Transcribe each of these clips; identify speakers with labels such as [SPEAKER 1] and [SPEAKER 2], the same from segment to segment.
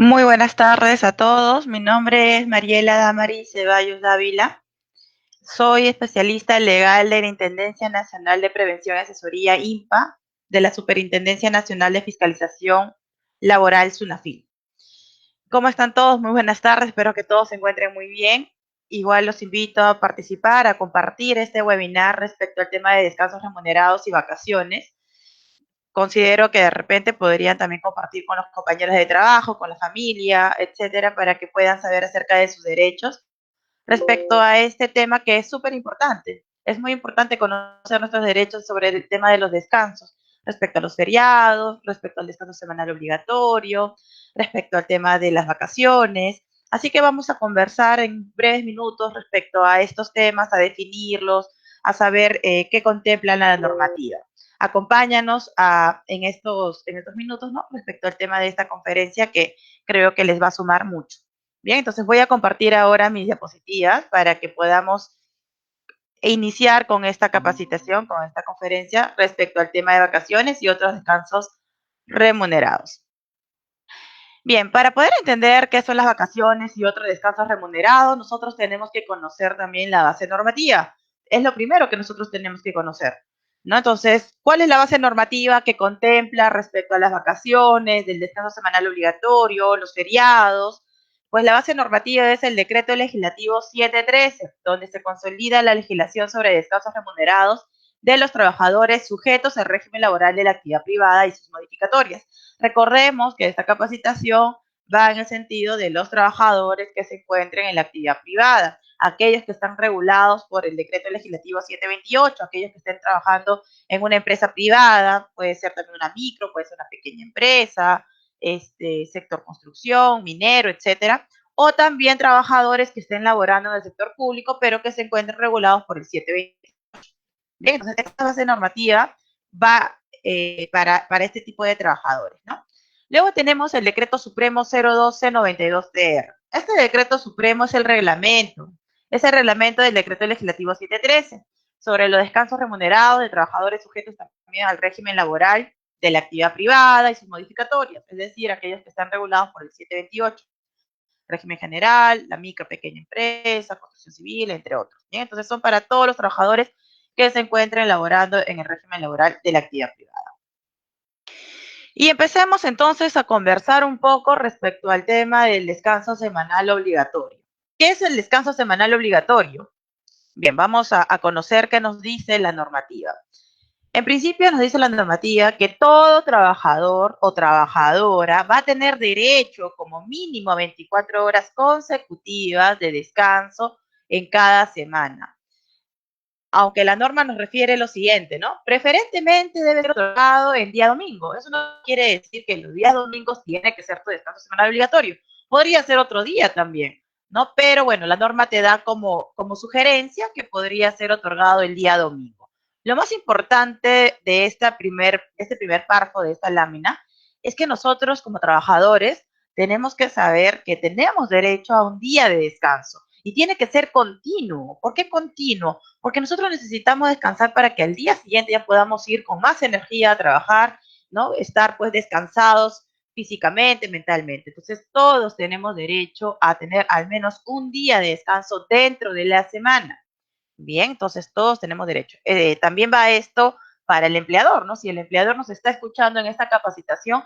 [SPEAKER 1] Muy buenas tardes a todos. Mi nombre es Mariela Damaris Ceballos Dávila. Soy especialista legal de la Intendencia Nacional de Prevención y Asesoría INPA de la Superintendencia Nacional de Fiscalización Laboral SUNAFIL. ¿Cómo están todos? Muy buenas tardes. Espero que todos se encuentren muy bien. Igual los invito a participar, a compartir este webinar respecto al tema de descansos remunerados y vacaciones. Considero que de repente podrían también compartir con los compañeros de trabajo, con la familia, etcétera, para que puedan saber acerca de sus derechos respecto a este tema que es súper importante. Es muy importante conocer nuestros derechos sobre el tema de los descansos, respecto a los feriados, respecto al descanso semanal obligatorio, respecto al tema de las vacaciones. Así que vamos a conversar en breves minutos respecto a estos temas, a definirlos, a saber qué contempla la normativa. Acompáñanos en estos minutos, ¿no? Respecto al tema de esta conferencia que creo que les va a sumar mucho. Bien, entonces voy a compartir ahora mis diapositivas para que podamos iniciar con esta capacitación, con esta conferencia respecto al tema de vacaciones y otros descansos remunerados. Bien, para poder entender qué son las vacaciones y otros descansos remunerados, nosotros tenemos que conocer también la base normativa. Es lo primero que nosotros tenemos que conocer, ¿no? Entonces, ¿cuál es la base normativa que contempla respecto a las vacaciones, del descanso semanal obligatorio, los feriados? Pues la base normativa es el Decreto Legislativo 713, donde se consolida la legislación sobre descansos remunerados de los trabajadores sujetos al régimen laboral de la actividad privada y sus modificatorias. Recordemos que esta capacitación va en el sentido de los trabajadores que se encuentren en la actividad privada, aquellos que están regulados por el decreto legislativo 728, aquellos que estén trabajando en una empresa privada, puede ser también una micro, puede ser una pequeña empresa, sector construcción, minero, etcétera, o también trabajadores que estén laborando en el sector público, pero que se encuentren regulados por el 728. Bien, entonces esta base normativa va para este tipo de trabajadores, ¿no? Luego tenemos el decreto supremo 01292-TR. Este decreto supremo es el reglamento del decreto legislativo 713 sobre los descansos remunerados de trabajadores sujetos también al régimen laboral de la actividad privada y sus modificatorias, es decir, aquellos que están regulados por el 728, régimen general, la micro, pequeña empresa, construcción civil, entre otros. ¿Bien? Entonces son para todos los trabajadores que se encuentren laborando en el régimen laboral de la actividad privada. Y empecemos entonces a conversar un poco respecto al tema del descanso semanal obligatorio. ¿Qué es el descanso semanal obligatorio? Bien, vamos a conocer qué nos dice la normativa. En principio nos dice la normativa que todo trabajador o trabajadora va a tener derecho como mínimo a 24 horas consecutivas de descanso en cada semana. Aunque la norma nos refiere lo siguiente, ¿no? Preferentemente debe ser otorgado en día domingo. Eso no quiere decir que los días domingos tiene que ser tu descanso semanal obligatorio. Podría ser otro día también, ¿no? Pero bueno, la norma te da como sugerencia que podría ser otorgado el día domingo. Lo más importante de este primer párrafo de esta lámina es que nosotros como trabajadores tenemos que saber que tenemos derecho a un día de descanso y tiene que ser continuo. ¿Por qué continuo? Porque nosotros necesitamos descansar para que al día siguiente ya podamos ir con más energía a trabajar, ¿no? Estar pues descansados físicamente, mentalmente. Entonces todos tenemos derecho a tener al menos un día de descanso dentro de la semana. Bien, entonces todos tenemos derecho. También va esto para el empleador, ¿no? Si el empleador nos está escuchando en esta capacitación,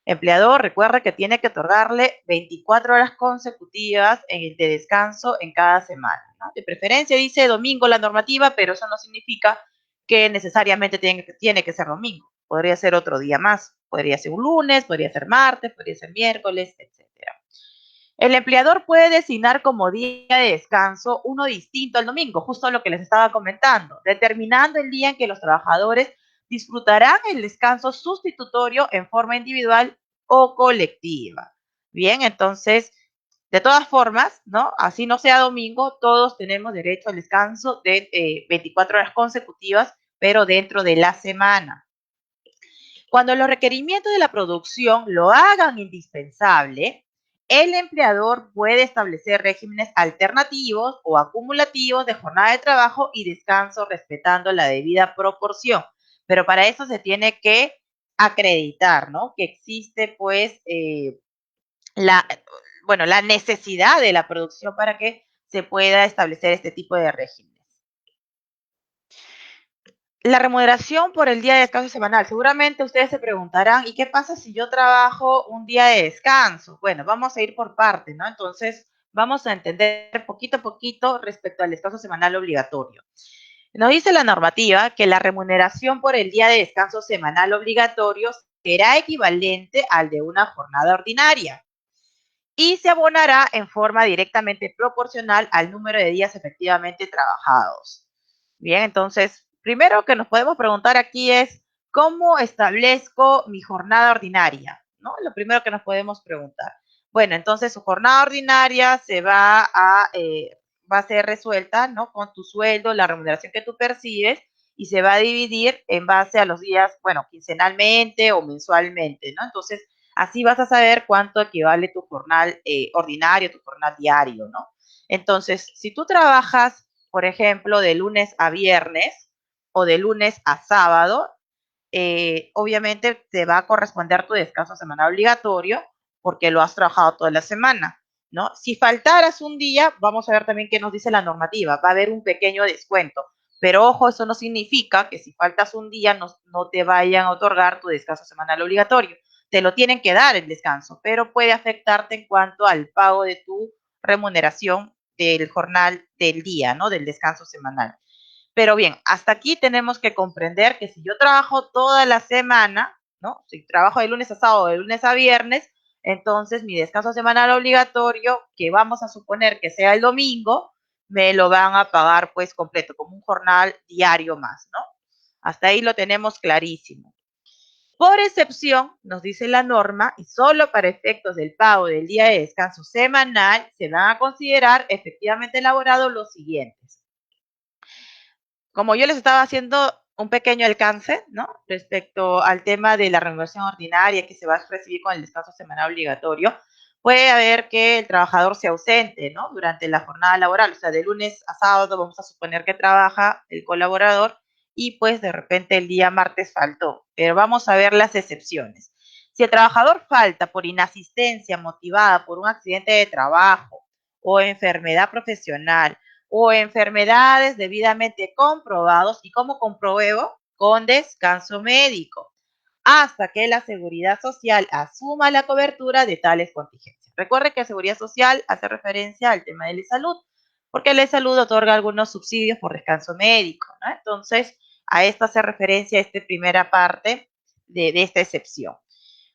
[SPEAKER 1] empleador, recuerda que tiene que otorgarle 24 horas consecutivas de descanso en cada semana, ¿no? De preferencia dice domingo la normativa, pero eso no significa que necesariamente tiene que ser domingo. Podría ser otro día más. Podría ser un lunes, podría ser martes, podría ser miércoles, etcétera. El empleador puede designar como día de descanso uno distinto al domingo, justo lo que les estaba comentando, determinando el día en que los trabajadores disfrutarán el descanso sustitutorio en forma individual o colectiva. Bien, entonces, de todas formas, ¿no? Así no sea domingo, todos tenemos derecho al descanso de 24 horas consecutivas, pero dentro de la semana. Cuando los requerimientos de la producción lo hagan indispensable, el empleador puede establecer regímenes alternativos o acumulativos de jornada de trabajo y descanso respetando la debida proporción. Pero para eso se tiene que acreditar, ¿no? Que existe, pues, la, bueno, la necesidad de la producción para que se pueda establecer este tipo de régimen. La remuneración por el día de descanso semanal. Seguramente ustedes se preguntarán, ¿y qué pasa si yo trabajo un día de descanso? Bueno, vamos a ir por parte, ¿no? Entonces, vamos a entender poquito a poquito respecto al descanso semanal obligatorio. Nos dice la normativa que la remuneración por el día de descanso semanal obligatorio será equivalente al de una jornada ordinaria y se abonará en forma directamente proporcional al número de días efectivamente trabajados. Bien, entonces, primero que nos podemos preguntar aquí es, ¿cómo establezco mi jornada ordinaria? ¿No? Lo primero que nos podemos preguntar. Bueno, entonces su jornada ordinaria va a ser resuelta, ¿no? Con tu sueldo, la remuneración que tú percibes y se va a dividir en base a los días, bueno, quincenalmente o mensualmente, ¿no? Entonces, así vas a saber cuánto equivale tu jornal ordinario, tu jornal diario, ¿no? Entonces, si tú trabajas, por ejemplo, de lunes a viernes o de lunes a sábado, obviamente te va a corresponder tu descanso semanal obligatorio porque lo has trabajado toda la semana, ¿no? Si faltaras un día, vamos a ver también qué nos dice la normativa, va a haber un pequeño descuento, pero ojo, eso no significa que si faltas un día no te vayan a otorgar tu descanso semanal obligatorio, te lo tienen que dar el descanso, pero puede afectarte en cuanto al pago de tu remuneración del jornal del día, ¿no? Del descanso semanal. Pero bien, hasta aquí tenemos que comprender que si yo trabajo toda la semana, ¿no? Si trabajo de lunes a sábado, de lunes a viernes, entonces mi descanso semanal obligatorio, que vamos a suponer que sea el domingo, me lo van a pagar pues completo, como un jornal diario más, ¿no? Hasta ahí lo tenemos clarísimo. Por excepción, nos dice la norma, y solo para efectos del pago del día de descanso semanal, se van a considerar efectivamente elaborados los siguientes. Como yo les estaba haciendo un pequeño alcance, ¿no? Respecto al tema de la remuneración ordinaria que se va a recibir con el descanso semanal obligatorio, puede haber que el trabajador se ausente, ¿no? Durante la jornada laboral, o sea, de lunes a sábado vamos a suponer que trabaja el colaborador y pues de repente el día martes faltó, pero vamos a ver las excepciones. Si el trabajador falta por inasistencia motivada por un accidente de trabajo o enfermedad profesional o enfermedades debidamente comprobados y como compruebo con descanso médico hasta que la seguridad social asuma la cobertura de tales contingencias. Recuerde que seguridad social hace referencia al tema de la salud, porque la salud otorga algunos subsidios por descanso médico, ¿no? Entonces, a esto hace referencia esta primera parte de esta excepción.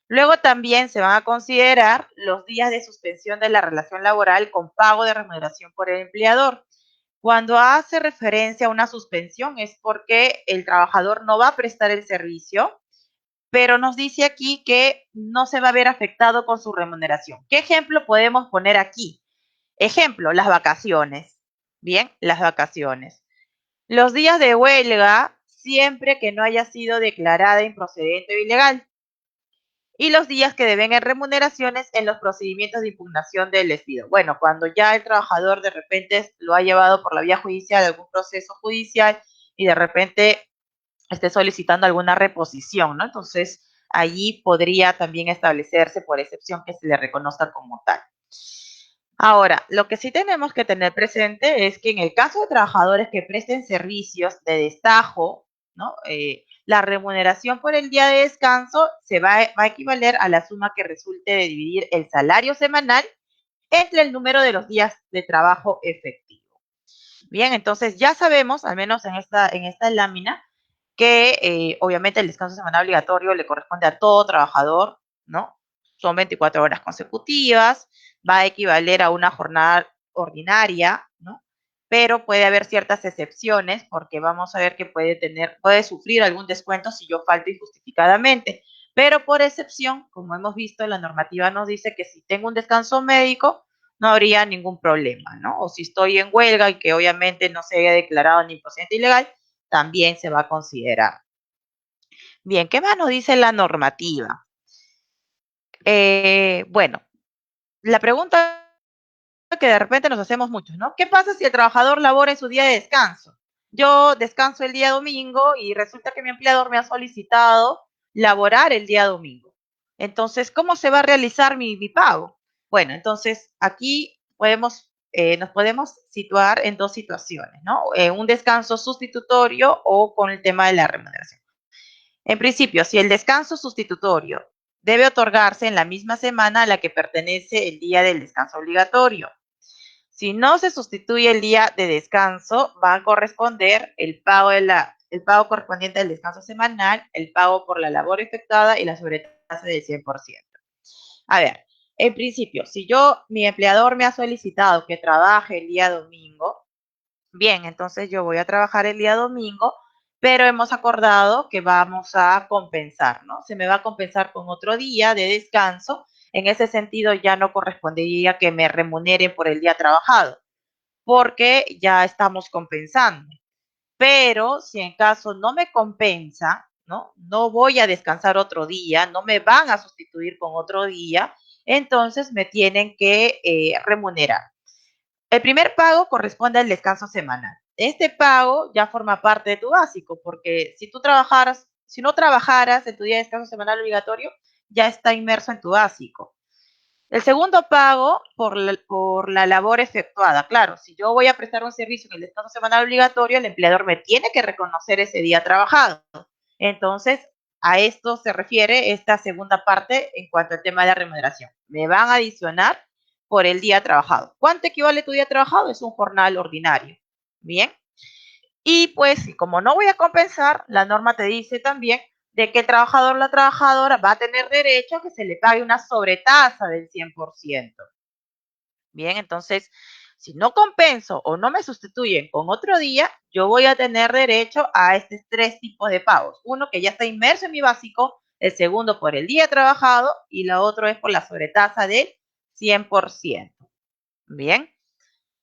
[SPEAKER 1] Luego también se van a considerar los días de suspensión de la relación laboral con pago de remuneración por el empleador. Cuando hace referencia a una suspensión es porque el trabajador no va a prestar el servicio, pero nos dice aquí que no se va a ver afectado con su remuneración. ¿Qué ejemplo podemos poner aquí? Ejemplo, las vacaciones. Bien, las vacaciones. Los días de huelga, siempre que no haya sido declarada improcedente o ilegal. Y los días que deben en remuneraciones en los procedimientos de impugnación del despido. Bueno, cuando ya el trabajador de repente lo ha llevado por la vía judicial, algún proceso judicial, y de repente esté solicitando alguna reposición, ¿no? Entonces, allí podría también establecerse por excepción que se le reconozca como tal. Ahora, lo que sí tenemos que tener presente es que en el caso de trabajadores que presten servicios de destajo, ¿no? La remuneración por el día de descanso va a equivaler a la suma que resulte de dividir el salario semanal entre el número de los días de trabajo efectivo. Bien, entonces ya sabemos, al menos en esta lámina, que obviamente el descanso semanal obligatorio le corresponde a todo trabajador, ¿no? Son 24 horas consecutivas, va a equivaler a una jornada ordinaria, ¿no? Pero puede haber ciertas excepciones porque vamos a ver que puede sufrir algún descuento si yo falto injustificadamente. Pero por excepción, como hemos visto, la normativa nos dice que si tengo un descanso médico, no habría ningún problema, ¿no? O si estoy en huelga y que obviamente no se haya declarado ni procedente ilegal, también se va a considerar. Bien, ¿qué más nos dice la normativa? Bueno, la pregunta que de repente nos hacemos muchos, ¿no? ¿Qué pasa si el trabajador labora en su día de descanso? Yo descanso el día domingo y resulta que mi empleador me ha solicitado laborar el día domingo. Entonces, ¿cómo se va a realizar mi pago? Bueno, entonces aquí nos podemos situar en dos situaciones, ¿no? Un descanso sustitutorio o con el tema de la remuneración. En principio, si el descanso sustitutorio debe otorgarse en la misma semana a la que pertenece el día del descanso obligatorio. Si no se sustituye el día de descanso, va a corresponder el pago correspondiente al descanso semanal, el pago por la labor efectuada y la sobretasa del 100%. A ver, en principio, si mi empleador me ha solicitado que trabaje el día domingo, bien, entonces yo voy a trabajar el día domingo, pero hemos acordado que vamos a compensar, ¿no? Se me va a compensar con otro día de descanso. En ese sentido, ya no correspondería que me remuneren por el día trabajado, porque ya estamos compensando. Pero si en caso no me compensa, ¿no? No voy a descansar otro día, no me van a sustituir con otro día, entonces me tienen que remunerar. El primer pago corresponde al descanso semanal. Este pago ya forma parte de tu básico, porque si no trabajaras en tu día de descanso semanal obligatorio, ya está inmerso en tu básico. El segundo pago por la labor efectuada. Claro, si yo voy a prestar un servicio en el descanso semanal obligatorio, el empleador me tiene que reconocer ese día trabajado. Entonces, a esto se refiere esta segunda parte en cuanto al tema de la remuneración. Me van a adicionar por el día trabajado. ¿Cuánto equivale tu día trabajado? Es un jornal ordinario. Bien. Y pues, como no voy a compensar, la norma te dice también de que el trabajador o la trabajadora va a tener derecho a que se le pague una sobretasa del 100%. Bien, entonces, si no compenso o no me sustituyen con otro día, yo voy a tener derecho a estos tres tipos de pagos. Uno que ya está inmerso en mi básico, el segundo por el día trabajado y la otra es por la sobretasa del 100%. Bien.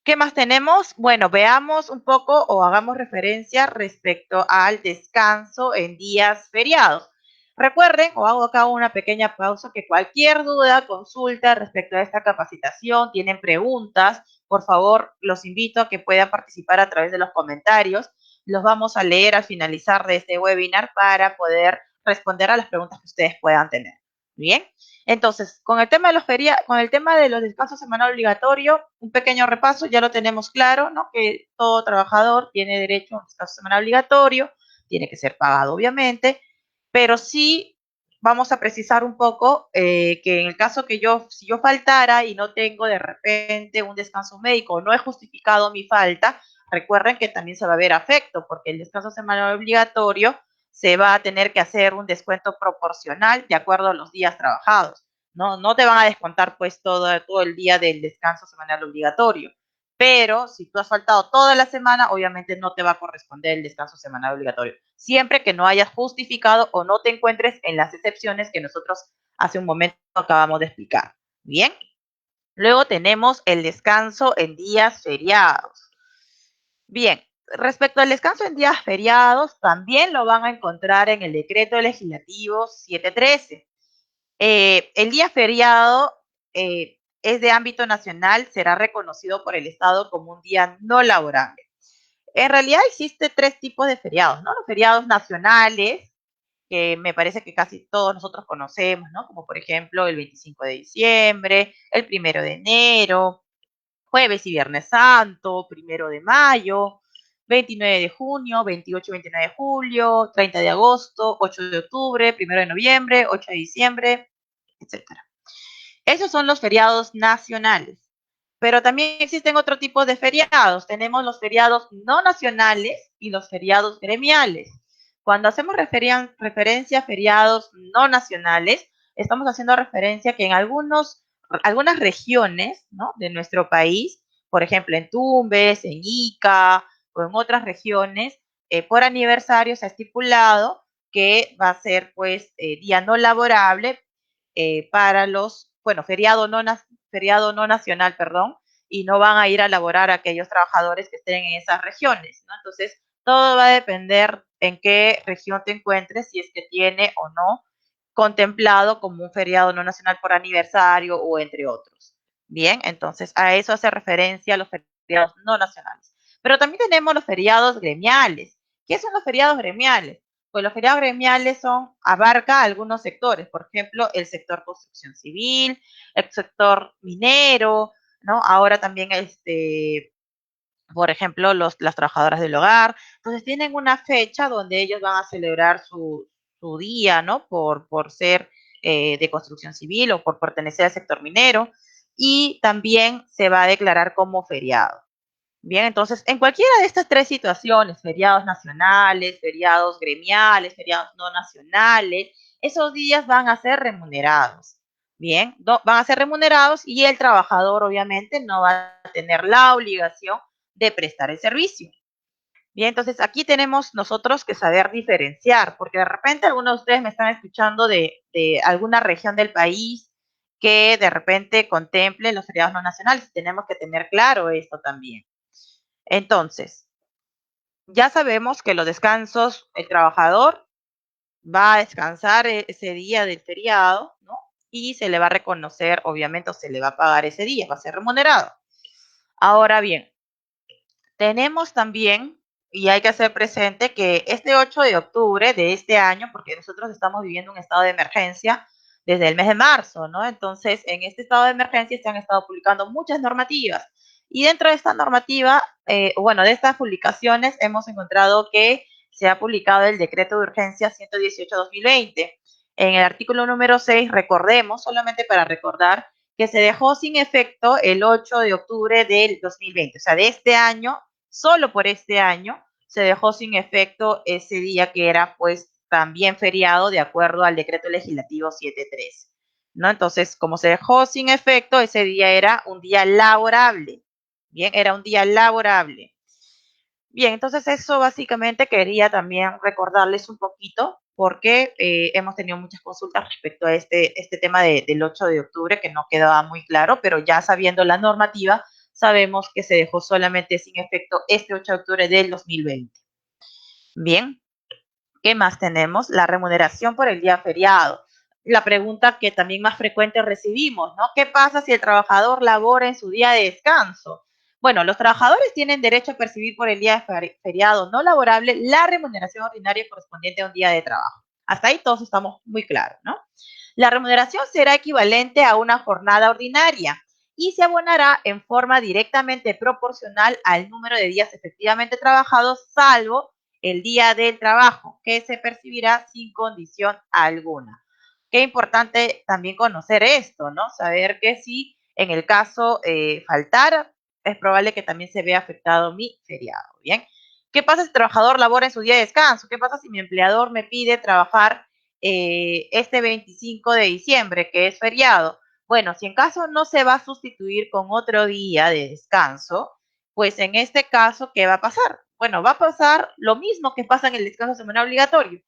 [SPEAKER 1] ¿Qué más tenemos? Bueno, veamos un poco o hagamos referencia respecto al descanso en días feriados. Recuerden, o hago acá una pequeña pausa, que cualquier duda, consulta respecto a esta capacitación, tienen preguntas, por favor, los invito a que puedan participar a través de los comentarios. Los vamos a leer al finalizar de este webinar para poder responder a las preguntas que ustedes puedan tener. Bien. Entonces, con el tema de los descansos semanal obligatorio, un pequeño repaso, ya lo tenemos claro, ¿no? Que todo trabajador tiene derecho a un descanso semanal obligatorio, tiene que ser pagado, obviamente, pero sí vamos a precisar un poco que en el caso si yo faltara y no tengo de repente un descanso médico, no he justificado mi falta, recuerden que también se va a ver afecto, porque el descanso semanal obligatorio se va a tener que hacer un descuento proporcional de acuerdo a los días trabajados. No te van a descontar pues todo el día del descanso semanal obligatorio. Pero si tú has faltado toda la semana, obviamente no te va a corresponder el descanso semanal obligatorio. Siempre que no hayas justificado o no te encuentres en las excepciones que nosotros hace un momento acabamos de explicar. Bien. Luego tenemos el descanso en días feriados. Bien, respecto al descanso en días feriados, también lo van a encontrar en el decreto legislativo 713. El día feriado es de ámbito nacional, será reconocido por el Estado como un día no laborable. En realidad existe tres tipos de feriados, ¿no? Los feriados nacionales, que me parece que casi todos nosotros conocemos, ¿no? Como por ejemplo el 25 de diciembre, el 1 de enero, jueves y viernes santo, 1 de mayo, 29 de junio, 28 y 29 de julio, 30 de agosto, 8 de octubre, 1 de noviembre, 8 de diciembre, etcétera. Esos son los feriados nacionales. Pero también existen otro tipo de feriados. Tenemos los feriados no nacionales y los feriados gremiales. Cuando hacemos referencia a feriados no nacionales, estamos haciendo referencia a que en algunas regiones, ¿no?, de nuestro país, por ejemplo en Tumbes, en Ica o en otras regiones, por aniversario se ha estipulado que va a ser pues día no laborable para feriado no nacional, perdón, y no van a ir a laborar aquellos trabajadores que estén en esas regiones, ¿no? Entonces, todo va a depender en qué región te encuentres, si es que tiene o no contemplado como un feriado no nacional por aniversario o entre otros. Bien, entonces a eso hace referencia los feriados no nacionales. Pero también tenemos los feriados gremiales. ¿Qué son los feriados gremiales? Pues los feriados gremiales abarca algunos sectores, por ejemplo, el sector construcción civil, el sector minero, ¿no? Ahora también por ejemplo, las trabajadoras del hogar. Entonces tienen una fecha donde ellos van a celebrar su día, ¿no? Por ser de construcción civil o por pertenecer al sector minero. Y también se va a declarar como feriado. Bien, entonces, en cualquiera de estas tres situaciones, feriados nacionales, feriados gremiales, feriados no nacionales, esos días van a ser remunerados. Bien, van a ser remunerados y el trabajador obviamente no va a tener la obligación de prestar el servicio. Bien, entonces aquí tenemos nosotros que saber diferenciar, porque de repente algunos de ustedes me están escuchando de alguna región del país que de repente contemple los feriados no nacionales. Tenemos que tener claro esto también. Entonces, ya sabemos que los descansos, el trabajador va a descansar ese día del feriado, ¿no? Y se le va a reconocer, obviamente, o se le va a pagar ese día, va a ser remunerado. Ahora bien, tenemos también, y hay que hacer presente que este 8 de octubre de este año, porque nosotros estamos viviendo un estado de emergencia desde el mes de marzo, ¿no? Entonces, en este estado de emergencia se han estado publicando muchas normativas. Y dentro de esta normativa, bueno, de estas publicaciones hemos encontrado que se ha publicado el decreto de urgencia 118-2020. En el artículo número 6, recordemos, solamente para recordar, que se dejó sin efecto el 8 de octubre del 2020, o sea, de este año, solo por este año, se dejó sin efecto ese día que era pues también feriado de acuerdo al decreto legislativo 73, ¿no? Entonces, como se dejó sin efecto, ese día era un día laborable, bien, era un día laborable. Bien, entonces eso básicamente quería también recordarles un poquito porque hemos tenido muchas consultas respecto a este tema del 8 de octubre que no quedaba muy claro, pero ya sabiendo la normativa, sabemos que se dejó solamente sin efecto este 8 de octubre del 2020. Bien, ¿qué más tenemos? La remuneración por el día feriado. La pregunta que también más frecuente recibimos, ¿no? ¿Qué pasa si el trabajador labora en su día de descanso? Bueno, los trabajadores tienen derecho a percibir por el día feriado no laborable la remuneración ordinaria correspondiente a un día de trabajo. Hasta ahí todos estamos muy claros, ¿no? La remuneración será equivalente a una jornada ordinaria y se abonará en forma directamente proporcional al número de días efectivamente trabajados, salvo el día del trabajo, que se percibirá sin condición alguna. Qué importante también conocer esto, ¿no? Saber que si en el caso faltara, es probable que también se vea afectado mi feriado, ¿bien? ¿Qué pasa si el trabajador labora en su día de descanso? ¿Qué pasa si mi empleador me pide trabajar este 25 de diciembre, que es feriado? Bueno, si en caso no se va a sustituir con otro día de descanso, pues en este caso, ¿qué va a pasar? Bueno, va a pasar lo mismo que pasa en el descanso semanal obligatorio.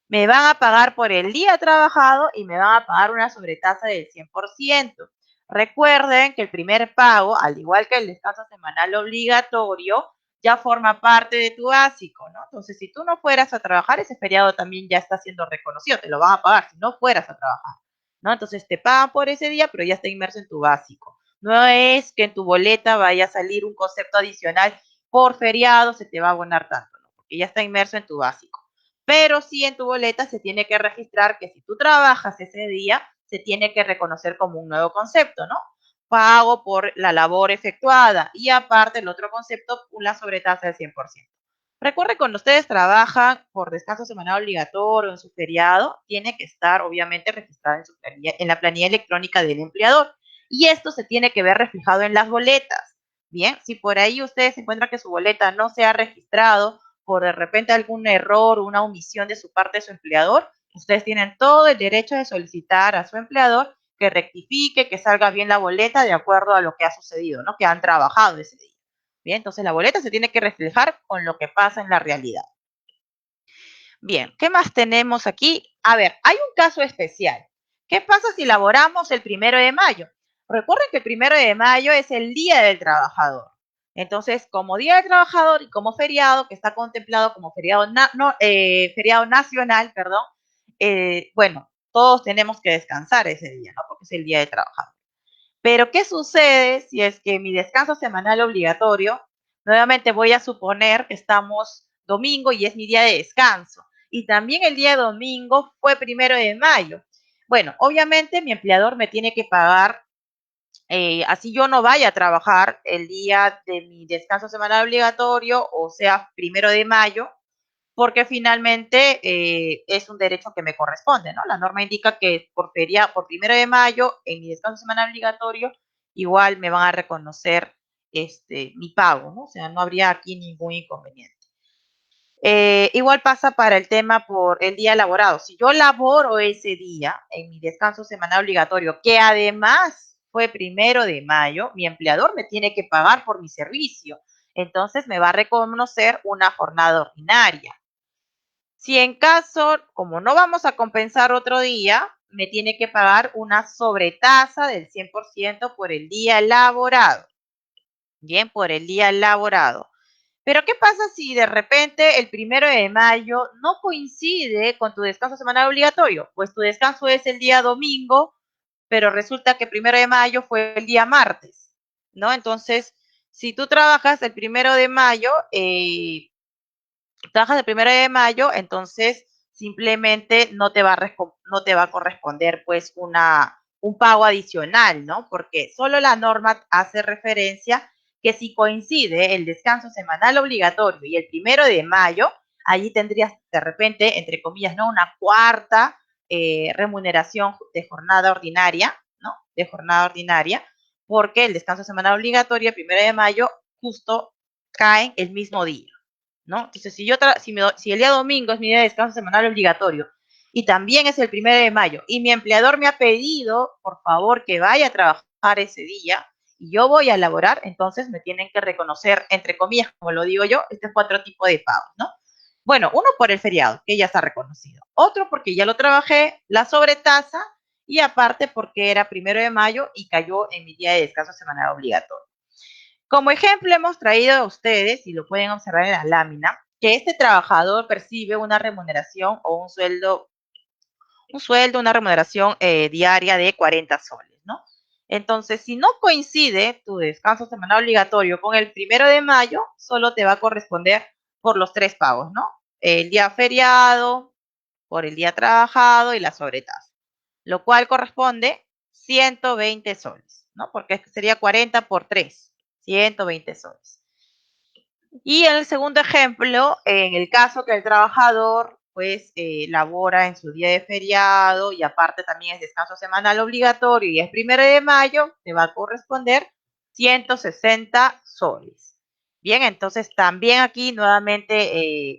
[SPEAKER 1] Me van a pagar por el día trabajado y me van a pagar una sobretasa del 100%. Recuerden que el primer pago, al igual que el descanso semanal obligatorio, ya forma parte de tu básico, ¿no? Entonces, si tú no fueras a trabajar, ese feriado también ya está siendo reconocido, te lo van a pagar si no fueras a trabajar, ¿no? Entonces, te pagan por ese día, pero ya está inmerso en tu básico. No es que en tu boleta vaya a salir un concepto adicional por feriado, se te va a abonar tanto, ¿no? Porque ya está inmerso en tu básico. Pero sí en tu boleta se tiene que registrar que si tú trabajas ese día, se tiene que reconocer como un nuevo concepto, ¿no? Pago por la labor efectuada y aparte el otro concepto, una sobretasa del 100%. Recuerde, cuando ustedes trabajan por descanso semanal obligatorio o en su feriado, tiene que estar obviamente registrado en la planilla electrónica del empleador. Y esto se tiene que ver reflejado en las boletas. Bien, si por ahí ustedes encuentran que su boleta no se ha registrado por de repente algún error o una omisión de su parte de su empleador, ustedes tienen todo el derecho de solicitar a su empleador que rectifique, que salga bien la boleta de acuerdo a lo que ha sucedido, ¿no? Que han trabajado ese día. Bien, entonces la boleta se tiene que reflejar con lo que pasa en la realidad. Bien, ¿qué más tenemos aquí? A ver, hay un caso especial. ¿Qué pasa si laboramos el 1 de mayo? Recuerden que el 1 de mayo es el Día del Trabajador. Entonces, como Día del Trabajador y como feriado, que está contemplado como feriado, feriado nacional, perdón, bueno, todos tenemos que descansar ese día, ¿no? Porque es el Día del Trabajador. Pero, ¿qué sucede si es que mi descanso semanal obligatorio, nuevamente voy a suponer que estamos domingo y es mi día de descanso? y también el día domingo fue 1 de mayo. Bueno, obviamente mi empleador me tiene que pagar, así yo no vaya a trabajar el día de mi descanso semanal obligatorio, o sea, 1 de mayo, porque finalmente es un derecho que me corresponde, ¿no? La norma indica que por 1 de mayo, en mi descanso semanal obligatorio, igual me van a reconocer mi pago, ¿no? O sea, no habría aquí ningún inconveniente. Igual pasa para el tema por el día laborado. Si yo laboro ese día en mi descanso semanal obligatorio, que además fue 1 de mayo, mi empleador me tiene que pagar por mi servicio. Entonces me va a reconocer una jornada ordinaria. Si en caso, como no vamos a compensar otro día, me tiene que pagar una sobretasa del 100% por el día laborado. Bien, por el día laborado. Pero ¿qué pasa si de repente el 1 de mayo no coincide con tu descanso semanal obligatorio? Pues tu descanso es el día domingo, pero resulta que el 1 de mayo fue el día martes, ¿no? Entonces, si tú trabajas el 1 de mayo, entonces simplemente no te va a corresponder pues un pago adicional, ¿no? Porque solo la norma hace referencia que si coincide el descanso semanal obligatorio y el 1 de mayo, allí tendrías de repente, entre comillas, ¿no? Una cuarta remuneración de jornada ordinaria, ¿no? De jornada ordinaria, porque el descanso semanal obligatorio el 1 de mayo justo cae el mismo día, ¿no? Entonces, si el día domingo es mi día de descanso semanal obligatorio y también es el 1 de mayo y mi empleador me ha pedido, por favor, que vaya a trabajar ese día y yo voy a laborar, entonces me tienen que reconocer, entre comillas, como lo digo yo, estos 4 tipos de pagos, ¿no? Bueno, uno por el feriado, que ya está reconocido. Otro porque ya lo trabajé, la sobretasa, y aparte porque era 1 de mayo y cayó en mi día de descanso semanal obligatorio. Como ejemplo, hemos traído a ustedes, y lo pueden observar en la lámina, que este trabajador percibe una remuneración o una remuneración diaria de 40 soles, ¿no? Entonces, si no coincide tu descanso semanal obligatorio con el 1 de mayo, solo te va a corresponder por los 3 pagos, ¿no? El día feriado, por el día trabajado y la sobretasa, lo cual corresponde 120 soles, ¿no? Porque sería 40 por 3, 120 soles. Y en el segundo ejemplo, en el caso que el trabajador pues labora en su día de feriado y aparte también es descanso semanal obligatorio y es 1 de mayo, te va a corresponder 160 soles. Bien, entonces también aquí nuevamente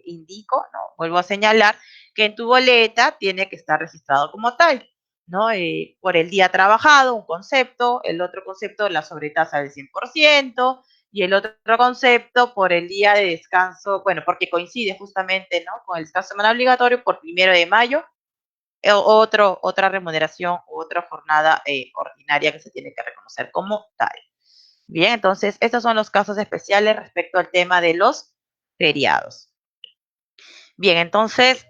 [SPEAKER 1] indico, ¿no? Vuelvo a señalar que en tu boleta tiene que estar registrado como tal, ¿no? Por el día trabajado, un concepto, el otro concepto, la sobretasa del 100%, y el otro concepto por el día de descanso, bueno, porque coincide justamente, ¿no? Con el descanso semanal obligatorio por 1 de mayo, otra remuneración, otra jornada ordinaria que se tiene que reconocer como tal. Bien, entonces estos son los casos especiales respecto al tema de los feriados. Bien, entonces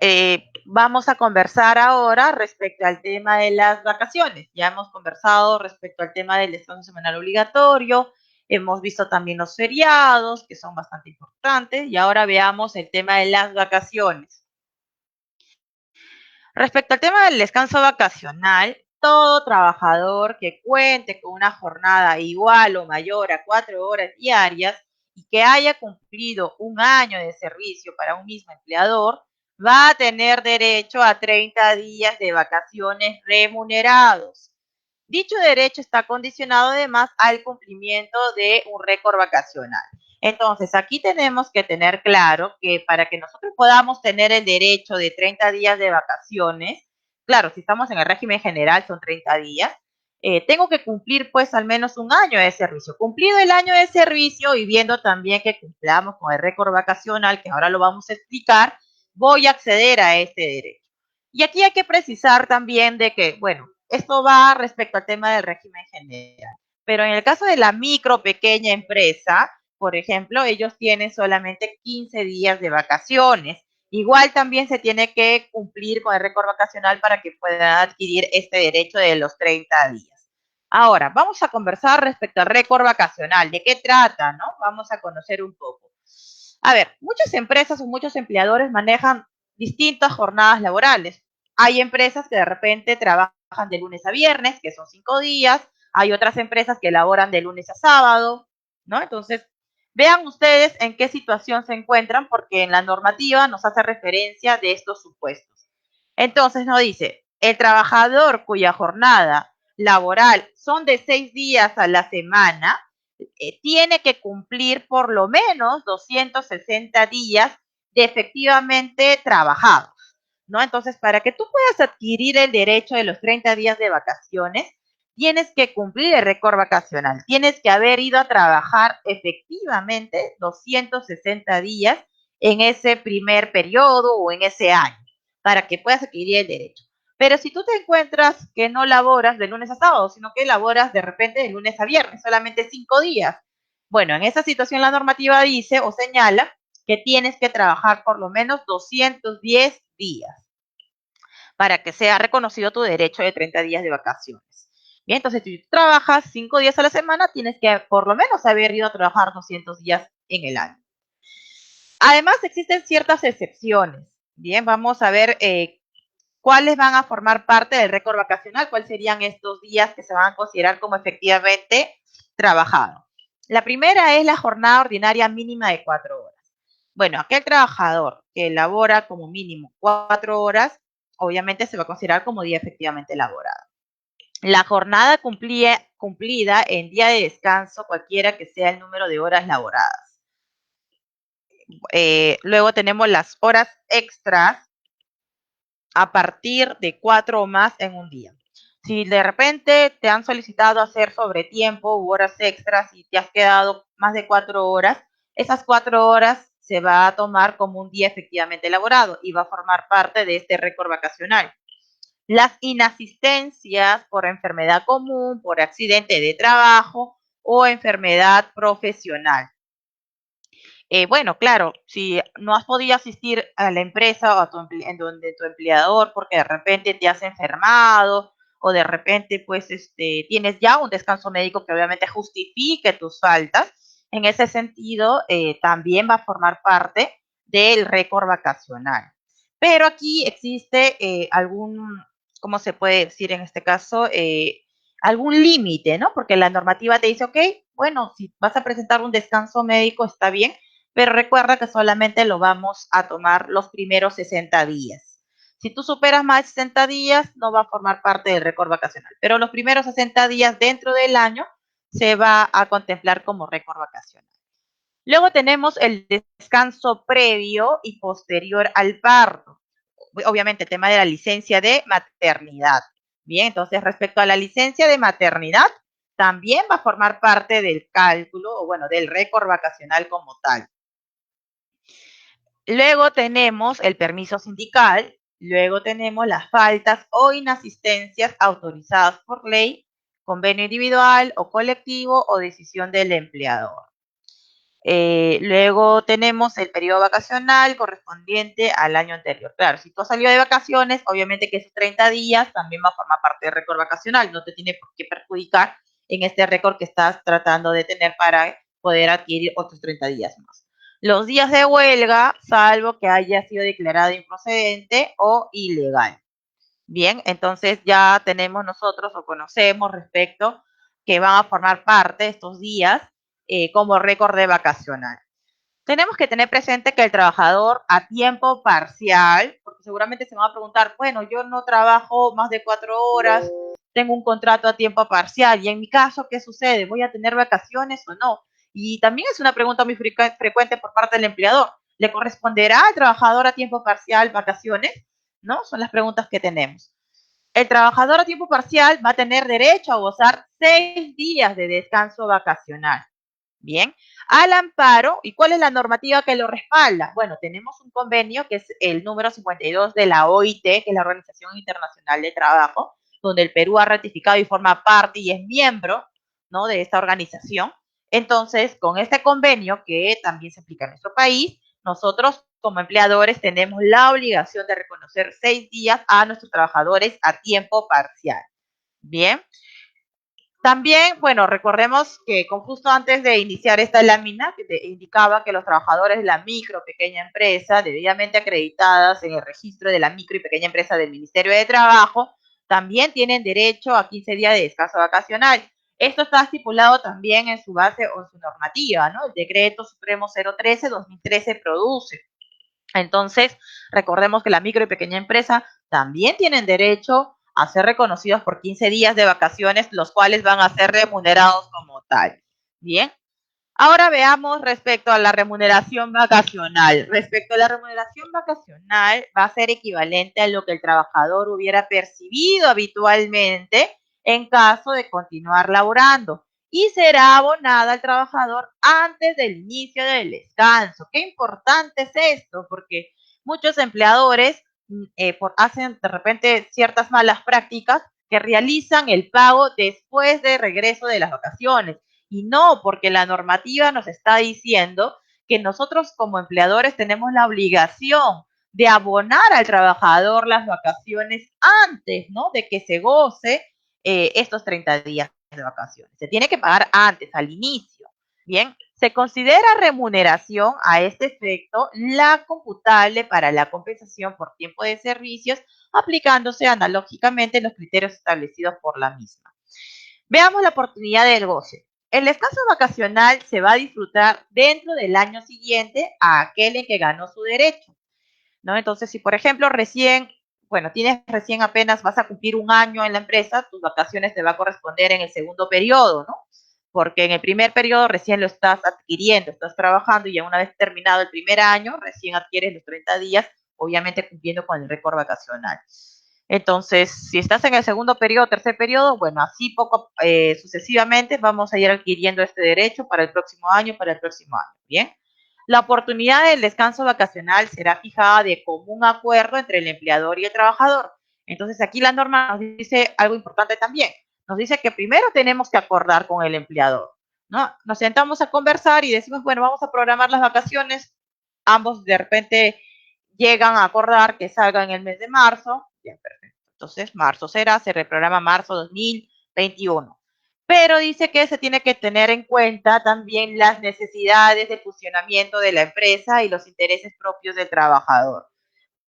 [SPEAKER 1] vamos a conversar ahora respecto al tema de las vacaciones. Ya hemos conversado respecto al tema del descanso semanal obligatorio, hemos visto también los feriados, que son bastante importantes, y ahora veamos el tema de las vacaciones. Respecto al tema del descanso vacacional, todo trabajador que cuente con una jornada igual o mayor a 4 horas diarias y que haya cumplido un año de servicio para un mismo empleador, va a tener derecho a 30 días de vacaciones remunerados. Dicho derecho está condicionado además al cumplimiento de un récord vacacional. Entonces, aquí tenemos que tener claro que para que nosotros podamos tener el derecho de 30 días de vacaciones, claro, si estamos en el régimen general son 30 días, tengo que cumplir pues al menos un año de servicio. Cumplido el año de servicio y viendo también que cumplamos con el récord vacacional, que ahora lo vamos a explicar, voy a acceder a este derecho. Y aquí hay que precisar también de que, bueno, esto va respecto al tema del régimen general, pero en el caso de la micro, pequeña empresa, por ejemplo, ellos tienen solamente 15 días de vacaciones. Igual también se tiene que cumplir con el récord vacacional para que puedan adquirir este derecho de los 30 días. Ahora, vamos a conversar respecto al récord vacacional. ¿De qué trata, no? Vamos a conocer un poco. A ver, muchas empresas o muchos empleadores manejan distintas jornadas laborales. Hay empresas que de repente trabajan de lunes a viernes, que son 5 días. Hay otras empresas que laboran de lunes a sábado, ¿no? Entonces, vean ustedes en qué situación se encuentran, porque en la normativa nos hace referencia de estos supuestos. Entonces nos dice, el trabajador cuya jornada laboral son de 6 días a la semana, tiene que cumplir por lo menos 260 días de efectivamente trabajados, ¿no? Entonces, para que tú puedas adquirir el derecho de los 30 días de vacaciones, tienes que cumplir el récord vacacional, tienes que haber ido a trabajar efectivamente 260 días en ese primer periodo o en ese año, para que puedas adquirir el derecho. Pero si tú te encuentras que no laboras de lunes a sábado, sino que laboras de repente de lunes a viernes, solamente 5 días, bueno, en esa situación la normativa dice o señala que tienes que trabajar por lo menos 210 días para que sea reconocido tu derecho de 30 días de vacaciones. Bien, entonces si tú trabajas 5 días a la semana, tienes que por lo menos haber ido a trabajar 200 días en el año. Además, existen ciertas excepciones. Bien, vamos a ver cuáles van a formar parte del récord vacacional, cuáles serían estos días que se van a considerar como efectivamente trabajados. La primera es la jornada ordinaria mínima de 4 horas. Bueno, aquel trabajador que elabora como mínimo 4 horas, obviamente se va a considerar como día efectivamente laborado. La jornada cumplida en día de descanso, cualquiera que sea el número de horas laboradas. Luego tenemos las horas extras a partir de 4 o más en un día. Si de repente te han solicitado hacer sobretiempo u horas extras y te has quedado más de 4 horas, esas 4 horas se va a tomar como un día efectivamente elaborado y va a formar parte de este récord vacacional. Las inasistencias por enfermedad común, por accidente de trabajo o enfermedad profesional. Bueno, claro, si no has podido asistir a la empresa o a en donde tu empleador porque de repente te has enfermado o de repente pues tienes ya un descanso médico que obviamente justifique tus faltas, en ese sentido también va a formar parte del récord vacacional. Pero aquí existe ¿cómo se puede decir en este caso? Algún límite, ¿no? Porque la normativa te dice, ok, bueno, si vas a presentar un descanso médico está bien, pero recuerda que solamente lo vamos a tomar los primeros 60 días. Si tú superas más de 60 días, no va a formar parte del récord vacacional, pero los primeros 60 días dentro del año se va a contemplar como récord vacacional. Luego tenemos el descanso previo y posterior al parto. Obviamente, el tema de la licencia de maternidad. Bien, entonces respecto a la licencia de maternidad, también va a formar parte del cálculo, o bueno, del récord vacacional como tal. Luego tenemos el permiso sindical, luego tenemos las faltas o inasistencias autorizadas por ley, convenio individual o colectivo o decisión del empleador. Luego tenemos el periodo vacacional correspondiente al año anterior. Claro, si tú has salido de vacaciones, obviamente que esos 30 días también va a formar parte del récord vacacional, no te tiene por qué perjudicar en este récord que estás tratando de tener para poder adquirir otros 30 días más. Los días de huelga, salvo que haya sido declarado improcedente o ilegal. Bien, entonces ya tenemos nosotros o conocemos respecto que van a formar parte estos días como récord de vacacional. Tenemos que tener presente que el trabajador a tiempo parcial, porque seguramente se van a preguntar, bueno, yo no trabajo más de 4 horas, tengo un contrato a tiempo parcial, y en mi caso, ¿qué sucede? ¿Voy a tener vacaciones o no? Y también es una pregunta muy frecuente por parte del empleador. ¿Le corresponderá al trabajador a tiempo parcial vacaciones? ¿No? Son las preguntas que tenemos. El trabajador a tiempo parcial va a tener derecho a gozar 6 días de descanso vacacional. Bien, al amparo, ¿y cuál es la normativa que lo respalda? Bueno, tenemos un convenio que es el número 52 de la OIT, que es la Organización Internacional de Trabajo, donde el Perú ha ratificado y forma parte y es miembro, ¿no?, de esta organización. Entonces, con este convenio que también se aplica en nuestro país, nosotros como empleadores tenemos la obligación de reconocer 6 días a nuestros trabajadores a tiempo parcial. Bien. También, bueno, recordemos que justo antes de iniciar esta lámina, que te indicaba que los trabajadores de la micro o pequeña empresa, debidamente acreditadas en el registro de la micro y pequeña empresa del Ministerio de Trabajo, también tienen derecho a 15 días de descanso vacacional. Esto está estipulado también en su base o en su normativa, ¿no? El Decreto Supremo 013-2013 produce. Entonces, recordemos que la micro y pequeña empresa también tienen derecho a ser reconocidos por 15 días de vacaciones, los cuales van a ser remunerados como tal. Bien, ahora veamos respecto a la remuneración vacacional. Respecto a la remuneración vacacional, va a ser equivalente a lo que el trabajador hubiera percibido habitualmente en caso de continuar laborando y será abonada al trabajador antes del inicio del descanso. Qué importante es esto, porque muchos empleadores hacen de repente ciertas malas prácticas que realizan el pago después de regreso de las vacaciones. Y no, porque la normativa nos está diciendo que nosotros como empleadores tenemos la obligación de abonar al trabajador las vacaciones antes, ¿no? De que se goce estos 30 días de vacaciones. Se tiene que pagar antes, al inicio. Bien, se considera remuneración a este efecto la computable para la compensación por tiempo de servicios, aplicándose analógicamente los criterios establecidos por la misma. Veamos la oportunidad del goce. El descanso vacacional se va a disfrutar dentro del año siguiente a aquel en que ganó su derecho, ¿no? Entonces, si por ejemplo tienes recién apenas, vas a cumplir un año en la empresa, tus vacaciones te va a corresponder en el segundo periodo, ¿no? Porque en el primer periodo recién lo estás adquiriendo, estás trabajando y ya una vez terminado el primer año, recién adquieres los 30 días, obviamente cumpliendo con el récord vacacional. Entonces, si estás en el segundo periodo, tercer periodo, bueno, así sucesivamente vamos a ir adquiriendo este derecho para el próximo año, para el próximo año, ¿bien? La oportunidad del descanso vacacional será fijada de común acuerdo entre el empleador y el trabajador. Entonces, aquí la norma nos dice algo importante también. Nos dice que primero tenemos que acordar con el empleador, ¿no? Nos sentamos a conversar y decimos, bueno, vamos a programar las vacaciones. Ambos de repente llegan a acordar que salga en el mes de marzo. Bien, perfecto. Entonces, marzo será, se reprograma marzo 2021. Pero dice que se tiene que tener en cuenta también las necesidades de funcionamiento de la empresa y los intereses propios del trabajador.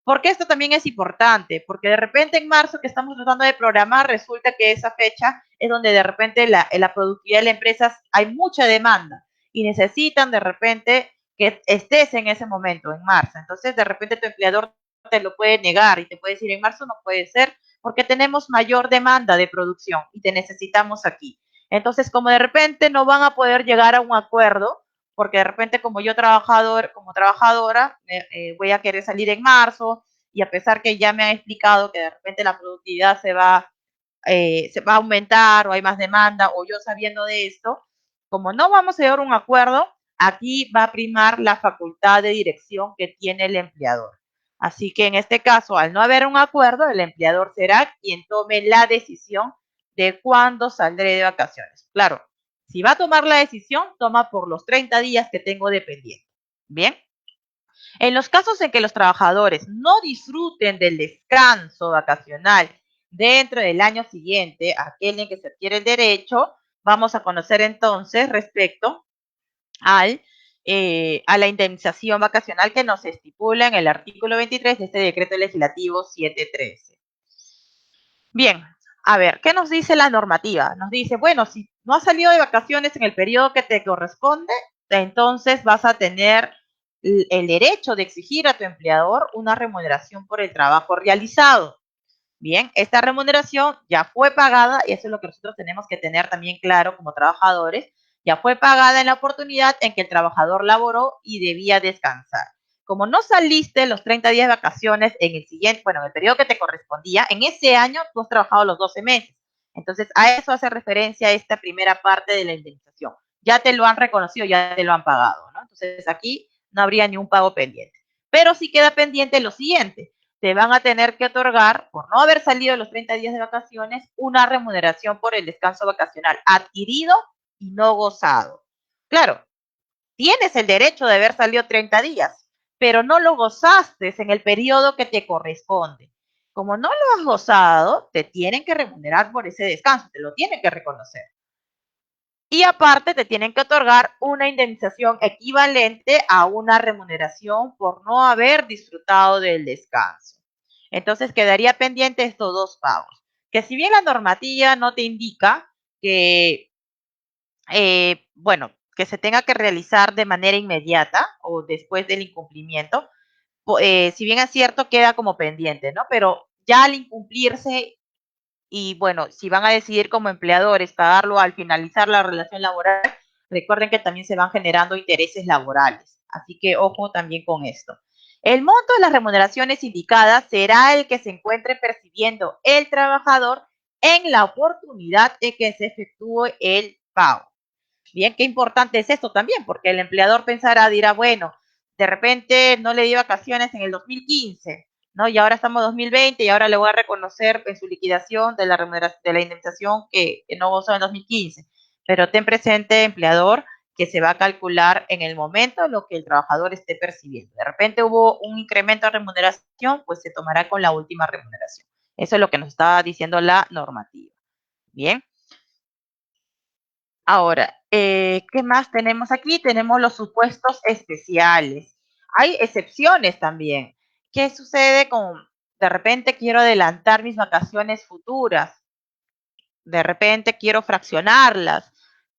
[SPEAKER 1] Porque esto también es importante, porque de repente en marzo que estamos tratando de programar, resulta que esa fecha es donde de repente la productividad de la empresa hay mucha demanda y necesitan de repente que estés en ese momento, en marzo. Entonces, de repente tu empleador te lo puede negar y te puede decir, en marzo no puede ser porque tenemos mayor demanda de producción y te necesitamos aquí. Entonces, como de repente no van a poder llegar a un acuerdo, porque de repente como yo como trabajadora voy a querer salir en marzo y a pesar que ya me han explicado que de repente la productividad se va a aumentar o hay más demanda o yo sabiendo de esto, como no vamos a llegar a un acuerdo, aquí va a primar la facultad de dirección que tiene el empleador. Así que en este caso, al no haber un acuerdo, el empleador será quien tome la decisión de cuándo saldré de vacaciones. Claro, si va a tomar la decisión, toma por los 30 días que tengo de pendiente. Bien. En los casos en que los trabajadores no disfruten del descanso vacacional dentro del año siguiente, aquel en que se adquiere el derecho, vamos a conocer entonces respecto al, a la indemnización vacacional que nos estipula en el artículo 23 de este decreto legislativo 713. Bien, a ver, ¿qué nos dice la normativa? Nos dice, bueno, si no has salido de vacaciones en el periodo que te corresponde, entonces vas a tener el derecho de exigir a tu empleador una remuneración por el trabajo realizado. Bien, esta remuneración ya fue pagada y eso es lo que nosotros tenemos que tener también claro como trabajadores, ya fue pagada en la oportunidad en que el trabajador laboró y debía descansar. Como no saliste los 30 días de vacaciones en el siguiente, bueno, en el periodo que te correspondía, en ese año tú has trabajado los 12 meses. Entonces, a eso hace referencia esta primera parte de la indemnización. Ya te lo han reconocido, ya te lo han pagado, ¿no? Entonces, aquí no habría ni un pago pendiente. Pero sí queda pendiente lo siguiente, te van a tener que otorgar, por no haber salido los 30 días de vacaciones, una remuneración por el descanso vacacional adquirido y no gozado. Claro, tienes el derecho de haber salido 30 días, pero no lo gozaste en el periodo que te corresponde. Como no lo has gozado, te tienen que remunerar por ese descanso, te lo tienen que reconocer. Y aparte te tienen que otorgar una indemnización equivalente a una remuneración por no haber disfrutado del descanso. Entonces quedaría pendiente estos dos pagos. Que si bien la normativa no te indica que, bueno, que se tenga que realizar de manera inmediata o después del incumplimiento, si bien es cierto, queda como pendiente, ¿no? Pero ya al incumplirse y bueno, si van a decidir como empleadores pagarlo al finalizar la relación laboral, recuerden que también se van generando intereses laborales. Así que ojo también con esto. El monto de las remuneraciones indicadas será el que se encuentre percibiendo el trabajador en la oportunidad en que se efectúe el pago. Bien, qué importante es esto también, porque el empleador pensará, dirá, bueno, de repente no le di vacaciones en el 2015, ¿no? Y ahora estamos en 2020 y ahora le voy a reconocer en su liquidación de la indemnización que no gozó en 2015. Pero ten presente, empleador, que se va a calcular en el momento lo que el trabajador esté percibiendo. De repente hubo un incremento de remuneración, pues se tomará con la última remuneración. Eso es lo que nos está diciendo la normativa. Bien. Ahora, ¿qué más tenemos aquí? Tenemos los supuestos especiales. Hay excepciones también. ¿Qué sucede con, de repente quiero adelantar mis vacaciones futuras? De repente quiero fraccionarlas,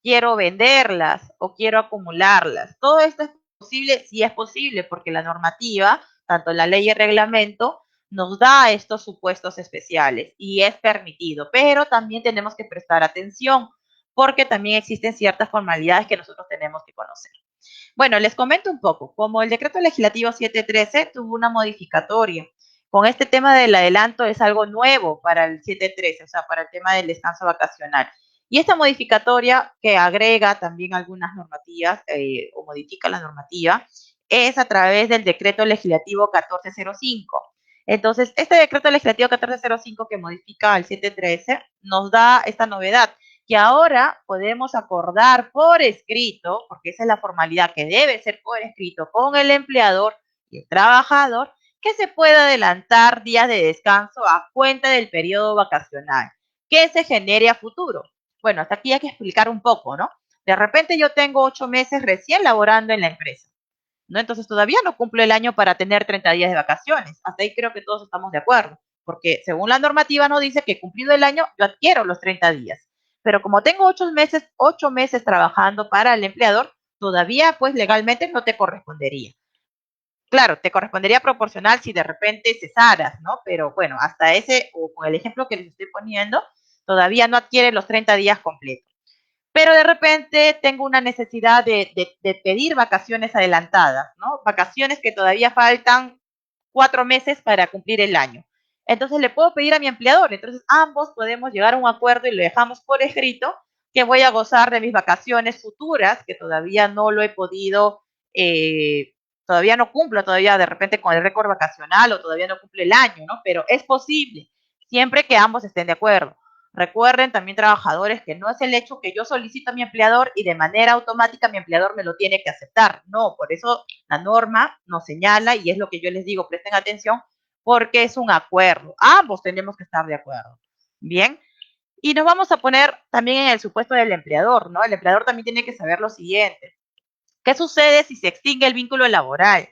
[SPEAKER 1] quiero venderlas o quiero acumularlas. Todo esto es posible, sí es posible, porque la normativa, tanto la ley y el reglamento, nos da estos supuestos especiales y es permitido, pero también tenemos que prestar atención porque también existen ciertas formalidades que nosotros tenemos que conocer. Bueno, les comento un poco. Como el decreto legislativo 713 tuvo una modificatoria, con este tema del adelanto es algo nuevo para el 713, o sea, para el tema del descanso vacacional. Y esta modificatoria que agrega también algunas normativas o modifica la normativa es a través del decreto legislativo 1405. Entonces, este decreto legislativo 1405 que modifica el 713 nos da esta novedad, que ahora podemos acordar por escrito, porque esa es la formalidad que debe ser por escrito con el empleador y el trabajador, que se pueda adelantar días de descanso a cuenta del periodo vacacional que se genere a futuro. Bueno, hasta aquí hay que explicar un poco, ¿no? De repente yo tengo 8 meses recién laborando en la empresa, ¿no? Entonces todavía no cumplo el año para tener 30 días de vacaciones. Hasta ahí creo que todos estamos de acuerdo, porque según la normativa nos dice que cumplido el año yo adquiero los 30 días. Pero como tengo 8 meses trabajando para el empleador, todavía pues legalmente no te correspondería. Claro, te correspondería proporcional si de repente cesaras, ¿no? Pero bueno, hasta ese, o con el ejemplo que les estoy poniendo, todavía no adquiere los 30 días completos. Pero de repente tengo una necesidad de pedir vacaciones adelantadas, ¿no? Vacaciones que todavía faltan 4 meses para cumplir el año. Entonces le puedo pedir a mi empleador, entonces ambos podemos llegar a un acuerdo y lo dejamos por escrito, que voy a gozar de mis vacaciones futuras, que todavía no lo he podido, todavía no cumplo todavía de repente con el récord vacacional o todavía no cumple el año, ¿no? Pero es posible, siempre que ambos estén de acuerdo. Recuerden también, trabajadores, que no es el hecho que yo solicito a mi empleador y de manera automática mi empleador me lo tiene que aceptar. No, por eso la norma nos señala, y es lo que yo les digo, presten atención, porque es un acuerdo. Ambos tenemos que estar de acuerdo. Bien. Y nos vamos a poner también en el supuesto del empleador, ¿no? El empleador también tiene que saber lo siguiente. ¿Qué sucede si se extingue el vínculo laboral?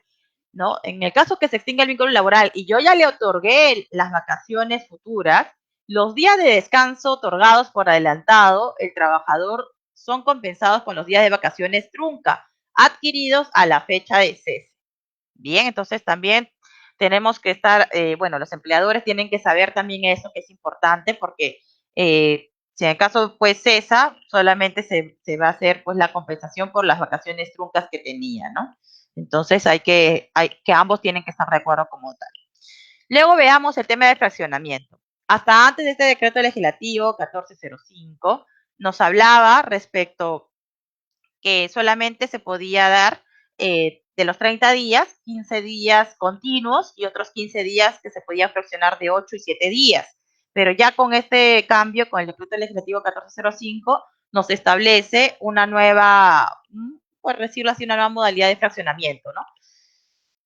[SPEAKER 1] ¿No? En el caso que se extinga el vínculo laboral y yo ya le otorgué las vacaciones futuras, los días de descanso otorgados por adelantado, el trabajador son compensados con los días de vacaciones trunca, adquiridos a la fecha de cese. Bien, entonces también tenemos que estar, bueno, los empleadores tienen que saber también eso, que es importante, porque si en el caso pues cesa, solamente se va a hacer pues la compensación por las vacaciones truncas que tenía, ¿no? Entonces hay que ambos tienen que estar de acuerdo como tal. Luego veamos el tema del fraccionamiento. Hasta antes de este decreto legislativo 1405 nos hablaba respecto que solamente se podía dar de los 30 días, 15 días continuos y otros 15 días que se podía fraccionar de 8 y 7 días. Pero ya con este cambio, con el decreto legislativo 1405, nos establece una nueva, por decirlo así, una nueva modalidad de fraccionamiento, ¿no?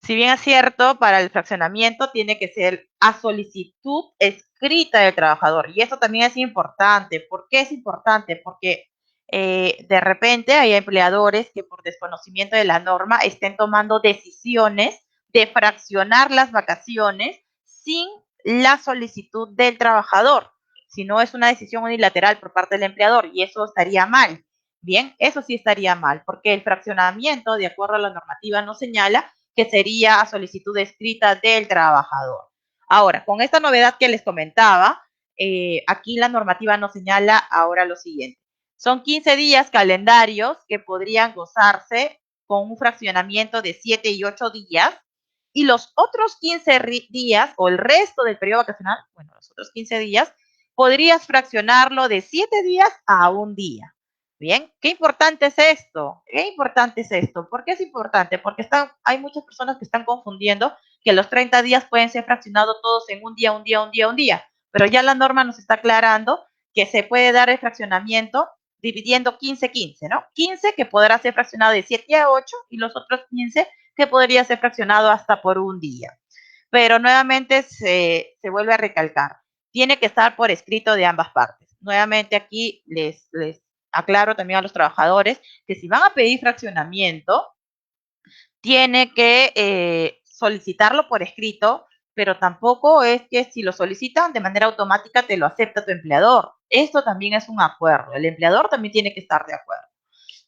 [SPEAKER 1] Si bien es cierto, para el fraccionamiento tiene que ser a solicitud escrita del trabajador. Y eso también es importante. ¿Por qué es importante? Porque de repente hay empleadores que por desconocimiento de la norma estén tomando decisiones de fraccionar las vacaciones sin la solicitud del trabajador, si no es una decisión unilateral por parte del empleador, y eso estaría mal. Bien, eso sí estaría mal, porque el fraccionamiento, de acuerdo a la normativa, no señala que sería a solicitud escrita del trabajador. Ahora, con esta novedad que les comentaba, aquí la normativa nos señala ahora lo siguiente. Son 15 días calendarios que podrían gozarse con un fraccionamiento de 7 y 8 días, y los otros 15 días o el resto del periodo vacacional, bueno, los otros 15 días, podrías fraccionarlo de 7 días a un día. Bien, ¿qué importante es esto? ¿Qué importante es esto? ¿Por qué es importante? Porque hay muchas personas que están confundiendo que los 30 días pueden ser fraccionados todos en un día, un día, un día, un día. Pero ya la norma nos está aclarando que se puede dar el fraccionamiento dividiendo 15-15, ¿no? 15 que podrá ser fraccionado de 7 a 8 y los otros 15 que podría ser fraccionado hasta por un día. Pero nuevamente se vuelve a recalcar, tiene que estar por escrito de ambas partes. Nuevamente aquí les aclaro también a los trabajadores que si van a pedir fraccionamiento, tiene que solicitarlo por escrito, pero tampoco es que si lo solicitan de manera automática te lo acepta tu empleador. Esto también es un acuerdo. El empleador también tiene que estar de acuerdo.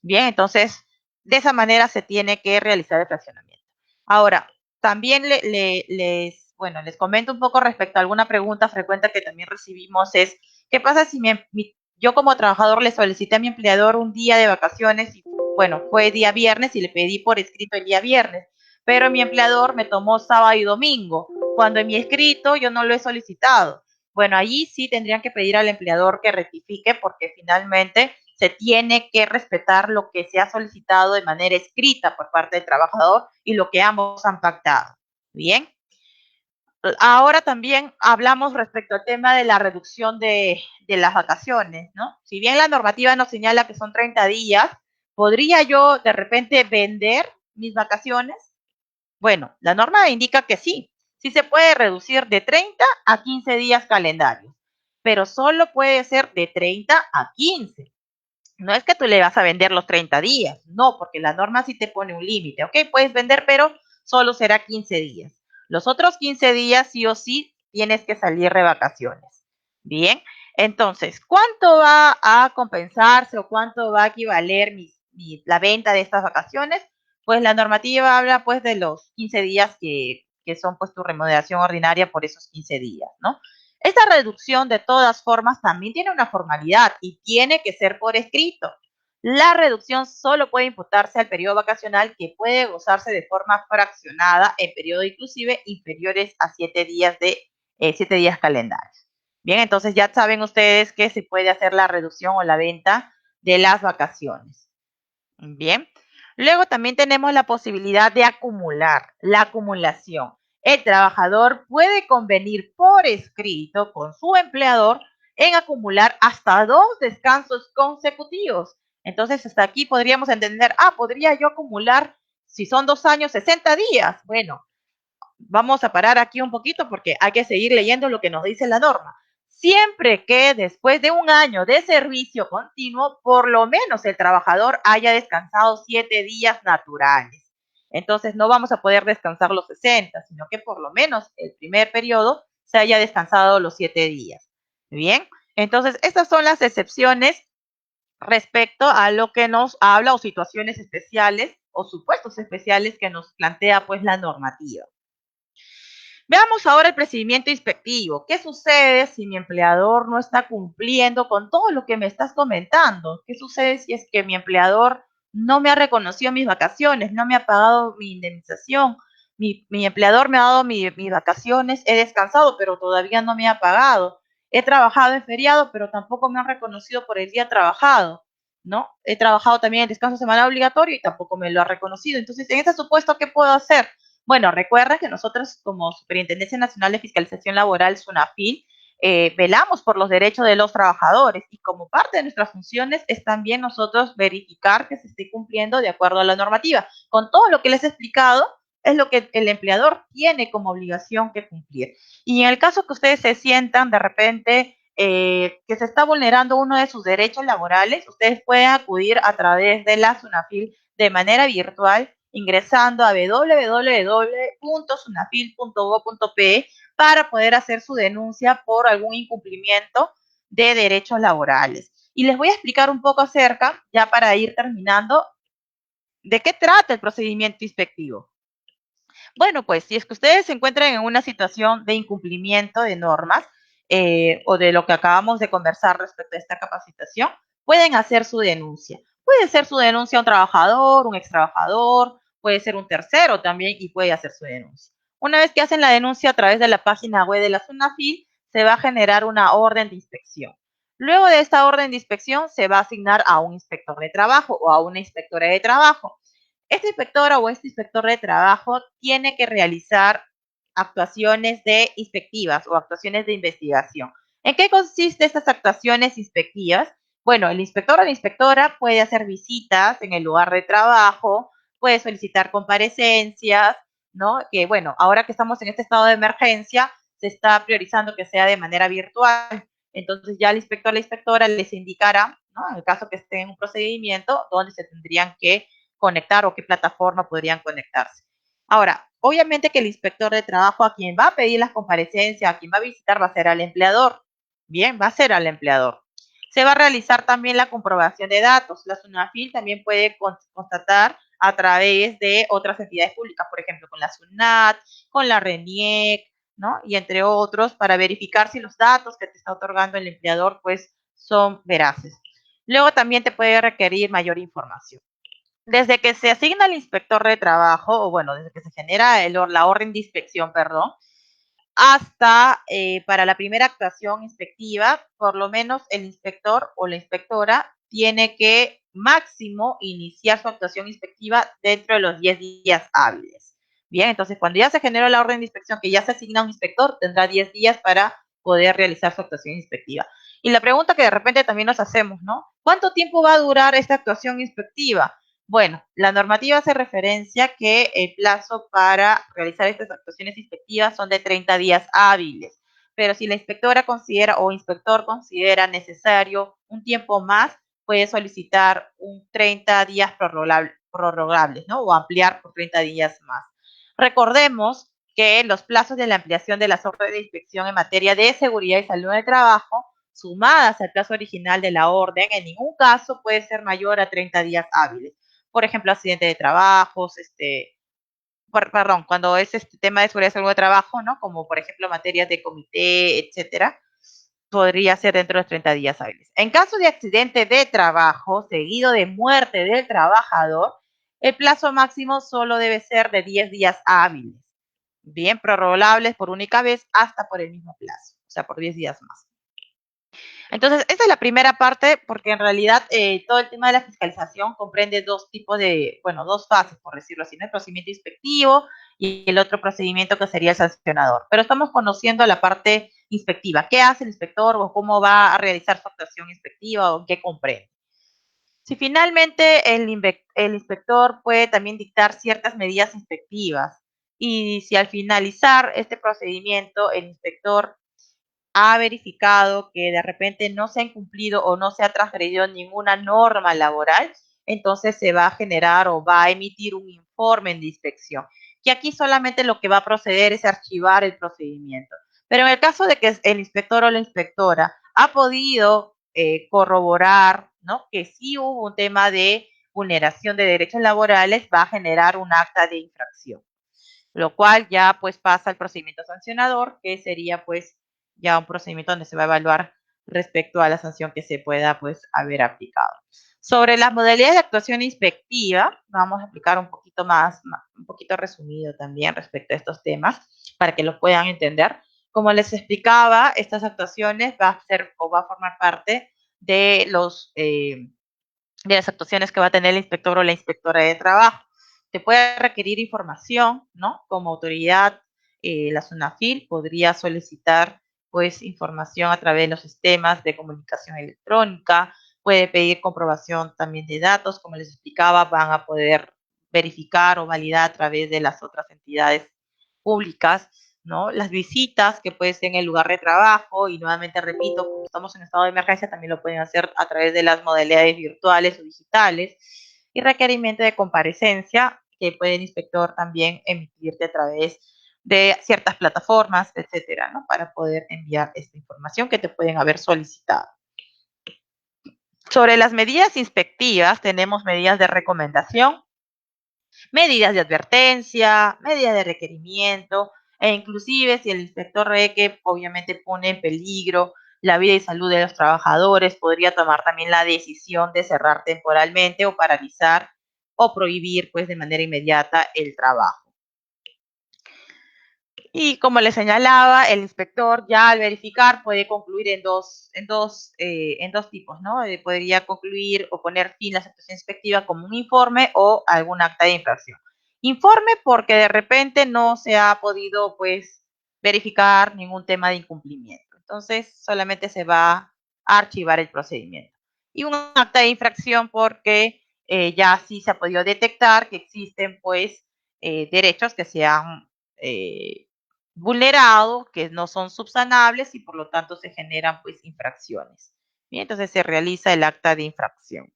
[SPEAKER 1] Bien, entonces de esa manera se tiene que realizar el fraccionamiento. Ahora, también les comento un poco respecto a alguna pregunta frecuente que también recibimos es, ¿qué pasa si yo como trabajador le solicité a mi empleador un día de vacaciones y bueno, fue día viernes y le pedí por escrito el día viernes, pero mi empleador me tomó sábado y domingo, cuando en mi escrito yo no lo he solicitado? Bueno, allí sí tendrían que pedir al empleador que rectifique porque finalmente se tiene que respetar lo que se ha solicitado de manera escrita por parte del trabajador y lo que ambos han pactado. Bien. Ahora también hablamos respecto al tema de la reducción de las vacaciones, ¿no? Si bien la normativa nos señala que son 30 días, ¿podría yo de repente vender mis vacaciones? Bueno, la norma indica que sí, sí se puede reducir de 30 a 15 días calendarios, pero solo puede ser de 30 a 15. No es que tú le vas a vender los 30 días, no, porque la norma sí te pone un límite, ¿ok? Puedes vender, pero solo será 15 días. Los otros 15 días sí o sí tienes que salir de vacaciones. Bien, entonces, ¿cuánto va a compensarse o cuánto va a equivaler la venta de estas vacaciones? Pues la normativa habla pues de los 15 días que son pues tu remuneración ordinaria por esos 15 días, ¿no? Esta reducción, de todas formas, también tiene una formalidad y tiene que ser por escrito. La reducción solo puede imputarse al periodo vacacional, que puede gozarse de forma fraccionada en periodo inclusive inferiores a 7 días calendarios. Bien, entonces ya saben ustedes que se puede hacer la reducción o la venta de las vacaciones. Bien. Luego también tenemos la posibilidad de acumular, la acumulación. El trabajador puede convenir por escrito con su empleador en acumular hasta 2 descansos consecutivos. Entonces, hasta aquí podríamos entender, podría yo acumular, si son 2 años, 60 días. Bueno, vamos a parar aquí un poquito porque hay que seguir leyendo lo que nos dice la norma. Siempre que después de un año de servicio continuo, por lo menos el trabajador haya descansado 7 días naturales. Entonces no vamos a poder descansar los 60, sino que por lo menos el primer periodo se haya descansado los 7 días. Bien, entonces estas son las excepciones respecto a lo que nos habla o situaciones especiales o supuestos especiales que nos plantea pues la normativa. Veamos ahora el procedimiento inspectivo. ¿Qué sucede si mi empleador no está cumpliendo con todo lo que me estás comentando? ¿Qué sucede si es que mi empleador no me ha reconocido mis vacaciones, no me ha pagado mi indemnización? Mi empleador me ha dado mis vacaciones, he descansado, pero todavía no me ha pagado. He trabajado en feriado, pero tampoco me han reconocido por el día trabajado, ¿no? He trabajado también en descanso semanal obligatorio y tampoco me lo ha reconocido. Entonces, en este supuesto, ¿qué puedo hacer? Bueno, recuerda que nosotros como Superintendencia Nacional de Fiscalización Laboral, SUNAFIL, velamos por los derechos de los trabajadores y como parte de nuestras funciones es también nosotros verificar que se esté cumpliendo de acuerdo a la normativa. Con todo lo que les he explicado, es lo que el empleador tiene como obligación que cumplir. Y en el caso que ustedes se sientan de repente que se está vulnerando uno de sus derechos laborales, ustedes pueden acudir a través de la SUNAFIL de manera virtual ingresando a www.sunafil.gov.pe para poder hacer su denuncia por algún incumplimiento de derechos laborales. Y les voy a explicar un poco acerca, ya para ir terminando, de qué trata el procedimiento inspectivo. Bueno, pues si es que ustedes se encuentran en una situación de incumplimiento de normas o de lo que acabamos de conversar respecto a esta capacitación, pueden hacer su denuncia. Puede ser su denuncia a un trabajador, un ex trabajador, puede ser un tercero también y puede hacer su denuncia. Una vez que hacen la denuncia a través de la página web de la SUNAFIL, se va a generar una orden de inspección. Luego de esta orden de inspección se va a asignar a un inspector de trabajo o a una inspectora de trabajo. Esta inspectora o este inspector de trabajo tiene que realizar actuaciones de inspectivas o actuaciones de investigación. ¿En qué consisten estas actuaciones inspectivas? Bueno, el inspector o la inspectora puede hacer visitas en el lugar de trabajo, puede solicitar comparecencias, ¿no? Que bueno, ahora que estamos en este estado de emergencia, se está priorizando que sea de manera virtual. Entonces ya el inspector o la inspectora les indicará, ¿no? En el caso que estén en un procedimiento, dónde se tendrían que conectar o qué plataforma podrían conectarse. Ahora, obviamente que el inspector de trabajo a quien va a pedir las comparecencias, a quien va a visitar, va a ser al empleador. Bien, va a ser al empleador. Se va a realizar también la comprobación de datos. La SUNAFIL también puede constatar a través de otras entidades públicas, por ejemplo, con la SUNAT, con la RENIEC, ¿no? Y entre otros, para verificar si los datos que te está otorgando el empleador, pues, son veraces. Luego también te puede requerir mayor información. Desde que se asigna al inspector de trabajo, o bueno, desde que se genera la orden de inspección, perdón, hasta para la primera actuación inspectiva, por lo menos el inspector o la inspectora tiene que máximo iniciar su actuación inspectiva dentro de los 10 días hábiles. Bien, entonces cuando ya se generó la orden de inspección, que ya se asigna a un inspector, tendrá 10 días para poder realizar su actuación inspectiva. Y la pregunta que de repente también nos hacemos, ¿no? ¿Cuánto tiempo va a durar esta actuación inspectiva? Bueno, la normativa hace referencia que el plazo para realizar estas actuaciones inspectivas son de 30 días hábiles, pero si la inspectora considera o inspector considera necesario un tiempo más, puede solicitar un 30 días prorrogables, ¿no? O ampliar por 30 días más. Recordemos que los plazos de la ampliación de las órdenes de inspección en materia de seguridad y salud en el trabajo, sumadas al plazo original de la orden, en ningún caso puede ser mayor a 30 días hábiles. Por ejemplo, accidente de trabajos, perdón, cuando es este tema de seguridad y salud de trabajo, ¿no? Como por ejemplo materias de comité, etcétera, podría ser dentro de los 30 días hábiles. En caso de accidente de trabajo seguido de muerte del trabajador, el plazo máximo solo debe ser de 10 días hábiles, bien prorrogables por única vez hasta por el mismo plazo, o sea, por 10 días más. Entonces, esa es la primera parte, porque en realidad todo el tema de la fiscalización comprende dos tipos de, bueno, dos fases, por decirlo así, ¿no? El procedimiento inspectivo y el otro procedimiento que sería el sancionador. Pero estamos conociendo la parte inspectiva. ¿Qué hace el inspector o cómo va a realizar su actuación inspectiva o qué comprende? Si finalmente el inspector puede también dictar ciertas medidas inspectivas y si al finalizar este procedimiento el inspector ha verificado que de repente no se ha incumplido o no se ha transgredido ninguna norma laboral, entonces se va a generar o va a emitir un informe de inspección. Y aquí solamente lo que va a proceder es archivar el procedimiento. Pero en el caso de que el inspector o la inspectora ha podido corroborar, ¿no? Que sí hubo un tema de vulneración de derechos laborales, va a generar un acta de infracción, lo cual ya pues pasa al procedimiento sancionador, que sería pues ya un procedimiento donde se va a evaluar respecto a la sanción que se pueda pues haber aplicado. Sobre las modalidades de actuación inspectiva, vamos a explicar un poquito más, un poquito resumido también respecto a estos temas, para que los puedan entender. Como les explicaba, estas actuaciones va a ser o va a formar parte de de las actuaciones que va a tener el inspector o la inspectora de trabajo. Te puede requerir información, ¿no? Como autoridad, la SUNAFIL podría solicitar, pues, información a través de los sistemas de comunicación electrónica, puede pedir comprobación también de datos, como les explicaba, van a poder verificar o validar a través de las otras entidades públicas, ¿no? Las visitas que puede ser en el lugar de trabajo, y nuevamente repito, como estamos en estado de emergencia, también lo pueden hacer a través de las modalidades virtuales o digitales, y requerimiento de comparecencia que puede el inspector también emitirte a través de ciertas plataformas, etcétera, ¿no? Para poder enviar esta información que te pueden haber solicitado. Sobre las medidas inspectivas, tenemos medidas de recomendación, medidas de advertencia, medidas de requerimiento, e inclusive si el inspector ve que obviamente pone en peligro la vida y salud de los trabajadores, podría tomar también la decisión de cerrar temporalmente o paralizar o prohibir pues de manera inmediata el trabajo. Y como les señalaba, el inspector ya al verificar puede concluir en dos tipos, ¿no? Podría concluir o poner fin a la situación inspectiva como un informe o algún acta de infracción. Informe porque de repente no se ha podido, pues, verificar ningún tema de incumplimiento. Entonces, solamente se va a archivar el procedimiento. Y un acta de infracción porque ya sí se ha podido detectar que existen, pues, derechos que se han vulnerado, que no son subsanables y por lo tanto se generan pues infracciones. Bien, entonces se realiza el acta de infracción.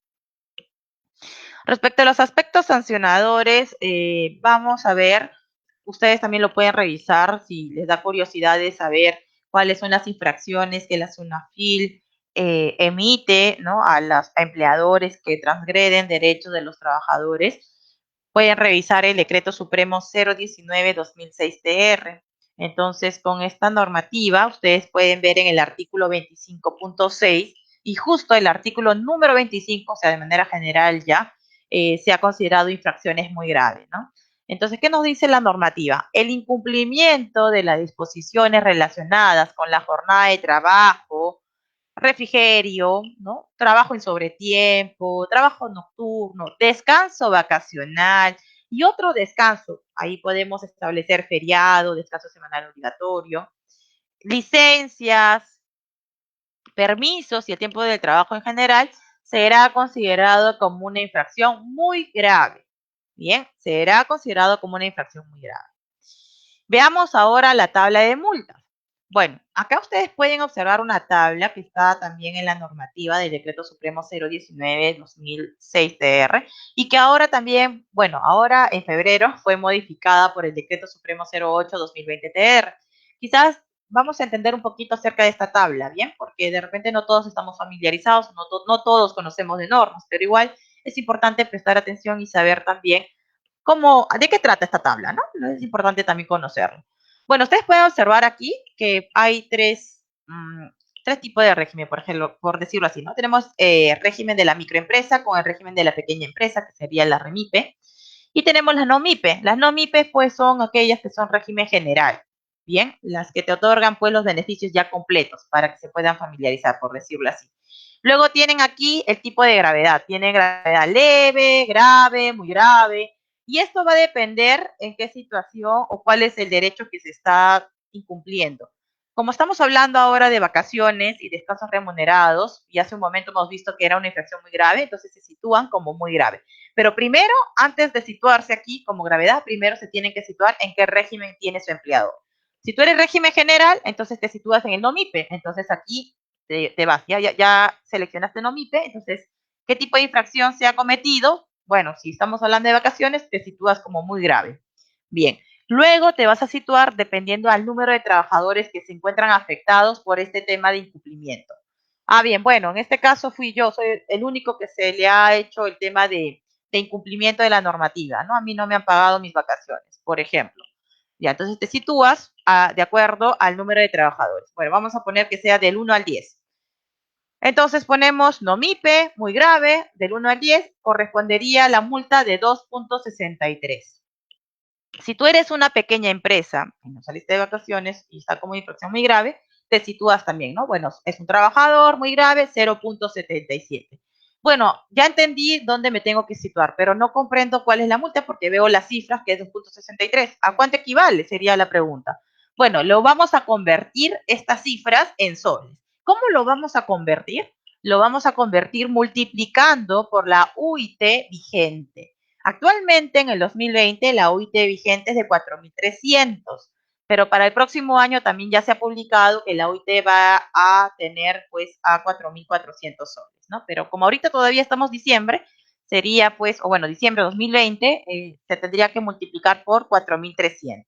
[SPEAKER 1] Respecto a los aspectos sancionadores, vamos a ver, ustedes también lo pueden revisar si les da curiosidad de saber cuáles son las infracciones que la SUNAFIL emite, ¿no? A los empleadores que transgreden derechos de los trabajadores. Pueden revisar el Decreto Supremo 019-2006-TR. Entonces, con esta normativa, ustedes pueden ver en el artículo 25.6 y justo el artículo número 25, o sea, de manera general ya, se ha considerado infracciones muy graves, ¿no? Entonces, ¿qué nos dice la normativa? El incumplimiento de las disposiciones relacionadas con la jornada de trabajo, refrigerio, ¿no? Trabajo en sobretiempo, trabajo nocturno, descanso vacacional y otro descanso. Ahí podemos establecer feriado, descanso semanal obligatorio, licencias, permisos y el tiempo de trabajo en general, será considerado como una infracción muy grave. Bien, será considerado como una infracción muy grave. Veamos ahora la tabla de multas. Bueno, acá ustedes pueden observar una tabla que está también en la normativa del Decreto Supremo 019-2006-TR y que ahora también, bueno, ahora en febrero fue modificada por el Decreto Supremo 08-2020-TR. Quizás vamos a entender un poquito acerca de esta tabla, ¿bien? Porque de repente no todos estamos familiarizados, no todos conocemos de normas, pero igual es importante prestar atención y saber también de qué trata esta tabla, ¿no? Es importante también conocerlo. Bueno, ustedes pueden observar aquí que hay tres tipos de régimen, por ejemplo, por decirlo así, ¿no? Tenemos régimen de la microempresa con el régimen de la pequeña empresa, que sería la REMIPE, y tenemos las no MIPE. Las no MIPE, pues, son aquellas que son régimen general, ¿bien? Las que te otorgan, pues, los beneficios ya completos para que se puedan familiarizar, por decirlo así. Luego tienen aquí el tipo de gravedad. Tienen gravedad leve, grave, muy grave, y esto va a depender en qué situación o cuál es el derecho que se está incumpliendo. Como estamos hablando ahora de vacaciones y descansos remunerados, y hace un momento hemos visto que era una infracción muy grave, entonces se sitúan como muy grave. Pero primero, antes de situarse aquí como gravedad, primero se tienen que situar en qué régimen tiene su empleador. Si tú eres régimen general, entonces te sitúas en el NOMIPE. Entonces aquí te vas, ya seleccionaste NOMIPE, entonces, ¿qué tipo de infracción se ha cometido? Bueno, si estamos hablando de vacaciones, te sitúas como muy grave. Bien, luego te vas a situar dependiendo al número de trabajadores que se encuentran afectados por este tema de incumplimiento. Ah, bien, bueno, en este caso fui yo, soy el único que se le ha hecho el tema de incumplimiento de la normativa, ¿no? A mí no me han pagado mis vacaciones, por ejemplo. Ya, entonces te sitúas de acuerdo al número de trabajadores. Bueno, vamos a poner que sea del 1 al 10. Entonces ponemos NOMIPE, muy grave, del 1 al 10, correspondería la multa de 2.63. Si tú eres una pequeña empresa y no saliste de vacaciones y está como infracción muy grave, te sitúas también, ¿no? Bueno, es un trabajador muy grave, 0.77. Bueno, ya entendí dónde me tengo que situar, pero no comprendo cuál es la multa porque veo las cifras que es 2.63. ¿A cuánto equivale? Sería la pregunta. Bueno, lo vamos a convertir estas cifras en soles. ¿Cómo lo vamos a convertir? Lo vamos a convertir multiplicando por la UIT vigente. Actualmente, en el 2020, la UIT vigente es de 4.300. pero para el próximo año también ya se ha publicado que la OIT va a tener pues a 4.400 soles, ¿no? Pero como ahorita todavía estamos diciembre, sería pues, o bueno, diciembre de 2020, se tendría que multiplicar por 4.300.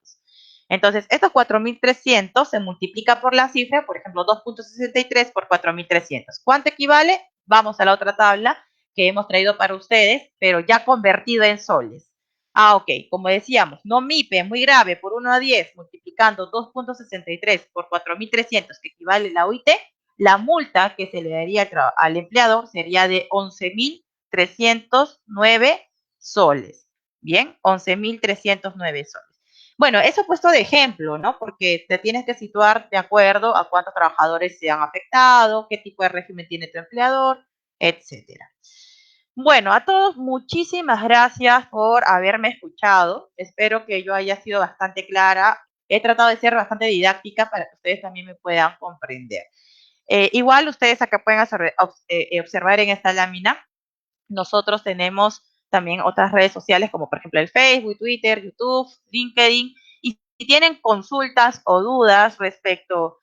[SPEAKER 1] Entonces, estos 4.300 se multiplica por la cifra, por ejemplo, 2.63 por 4.300. ¿Cuánto equivale? Vamos a la otra tabla que hemos traído para ustedes, pero ya convertido en soles. Ah, ok, como decíamos, no MIPE, muy grave, por 1 a 10, multiplicando 2.63 por 4.300, que equivale a la OIT, la multa que se le daría al empleador sería de 11.309 soles. Bien, 11.309 soles. Bueno, eso puesto de ejemplo, ¿no? Porque te tienes que situar de acuerdo a cuántos trabajadores se han afectado, qué tipo de régimen tiene tu empleador, etcétera. Bueno, a todos muchísimas gracias por haberme escuchado. Espero que yo haya sido bastante clara. He tratado de ser bastante didáctica para que ustedes también me puedan comprender. Igual ustedes acá pueden observar en esta lámina, nosotros tenemos también otras redes sociales como por ejemplo el Facebook, Twitter, YouTube, LinkedIn. Y si tienen consultas o dudas respecto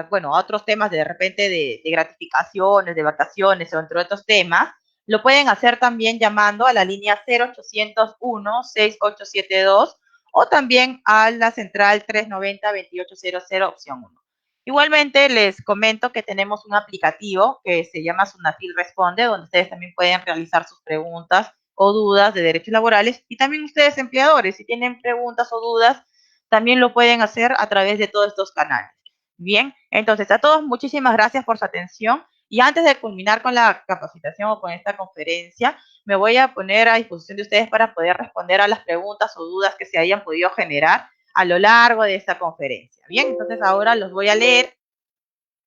[SPEAKER 1] bueno, a otros temas de repente de gratificaciones, de vacaciones o entre otros temas, lo pueden hacer también llamando a la línea 0801-6872 o también a la central 390-2800 opción 1. Igualmente les comento que tenemos un aplicativo que se llama Sunafil Responde, donde ustedes también pueden realizar sus preguntas o dudas de derechos laborales, y también ustedes empleadores, si tienen preguntas o dudas, también lo pueden hacer a través de todos estos canales. Bien, entonces a todos muchísimas gracias por su atención, y antes de culminar con la capacitación o con esta conferencia, me voy a poner a disposición de ustedes para poder responder a las preguntas o dudas que se hayan podido generar a lo largo de esta conferencia. Bien, entonces ahora los voy a leer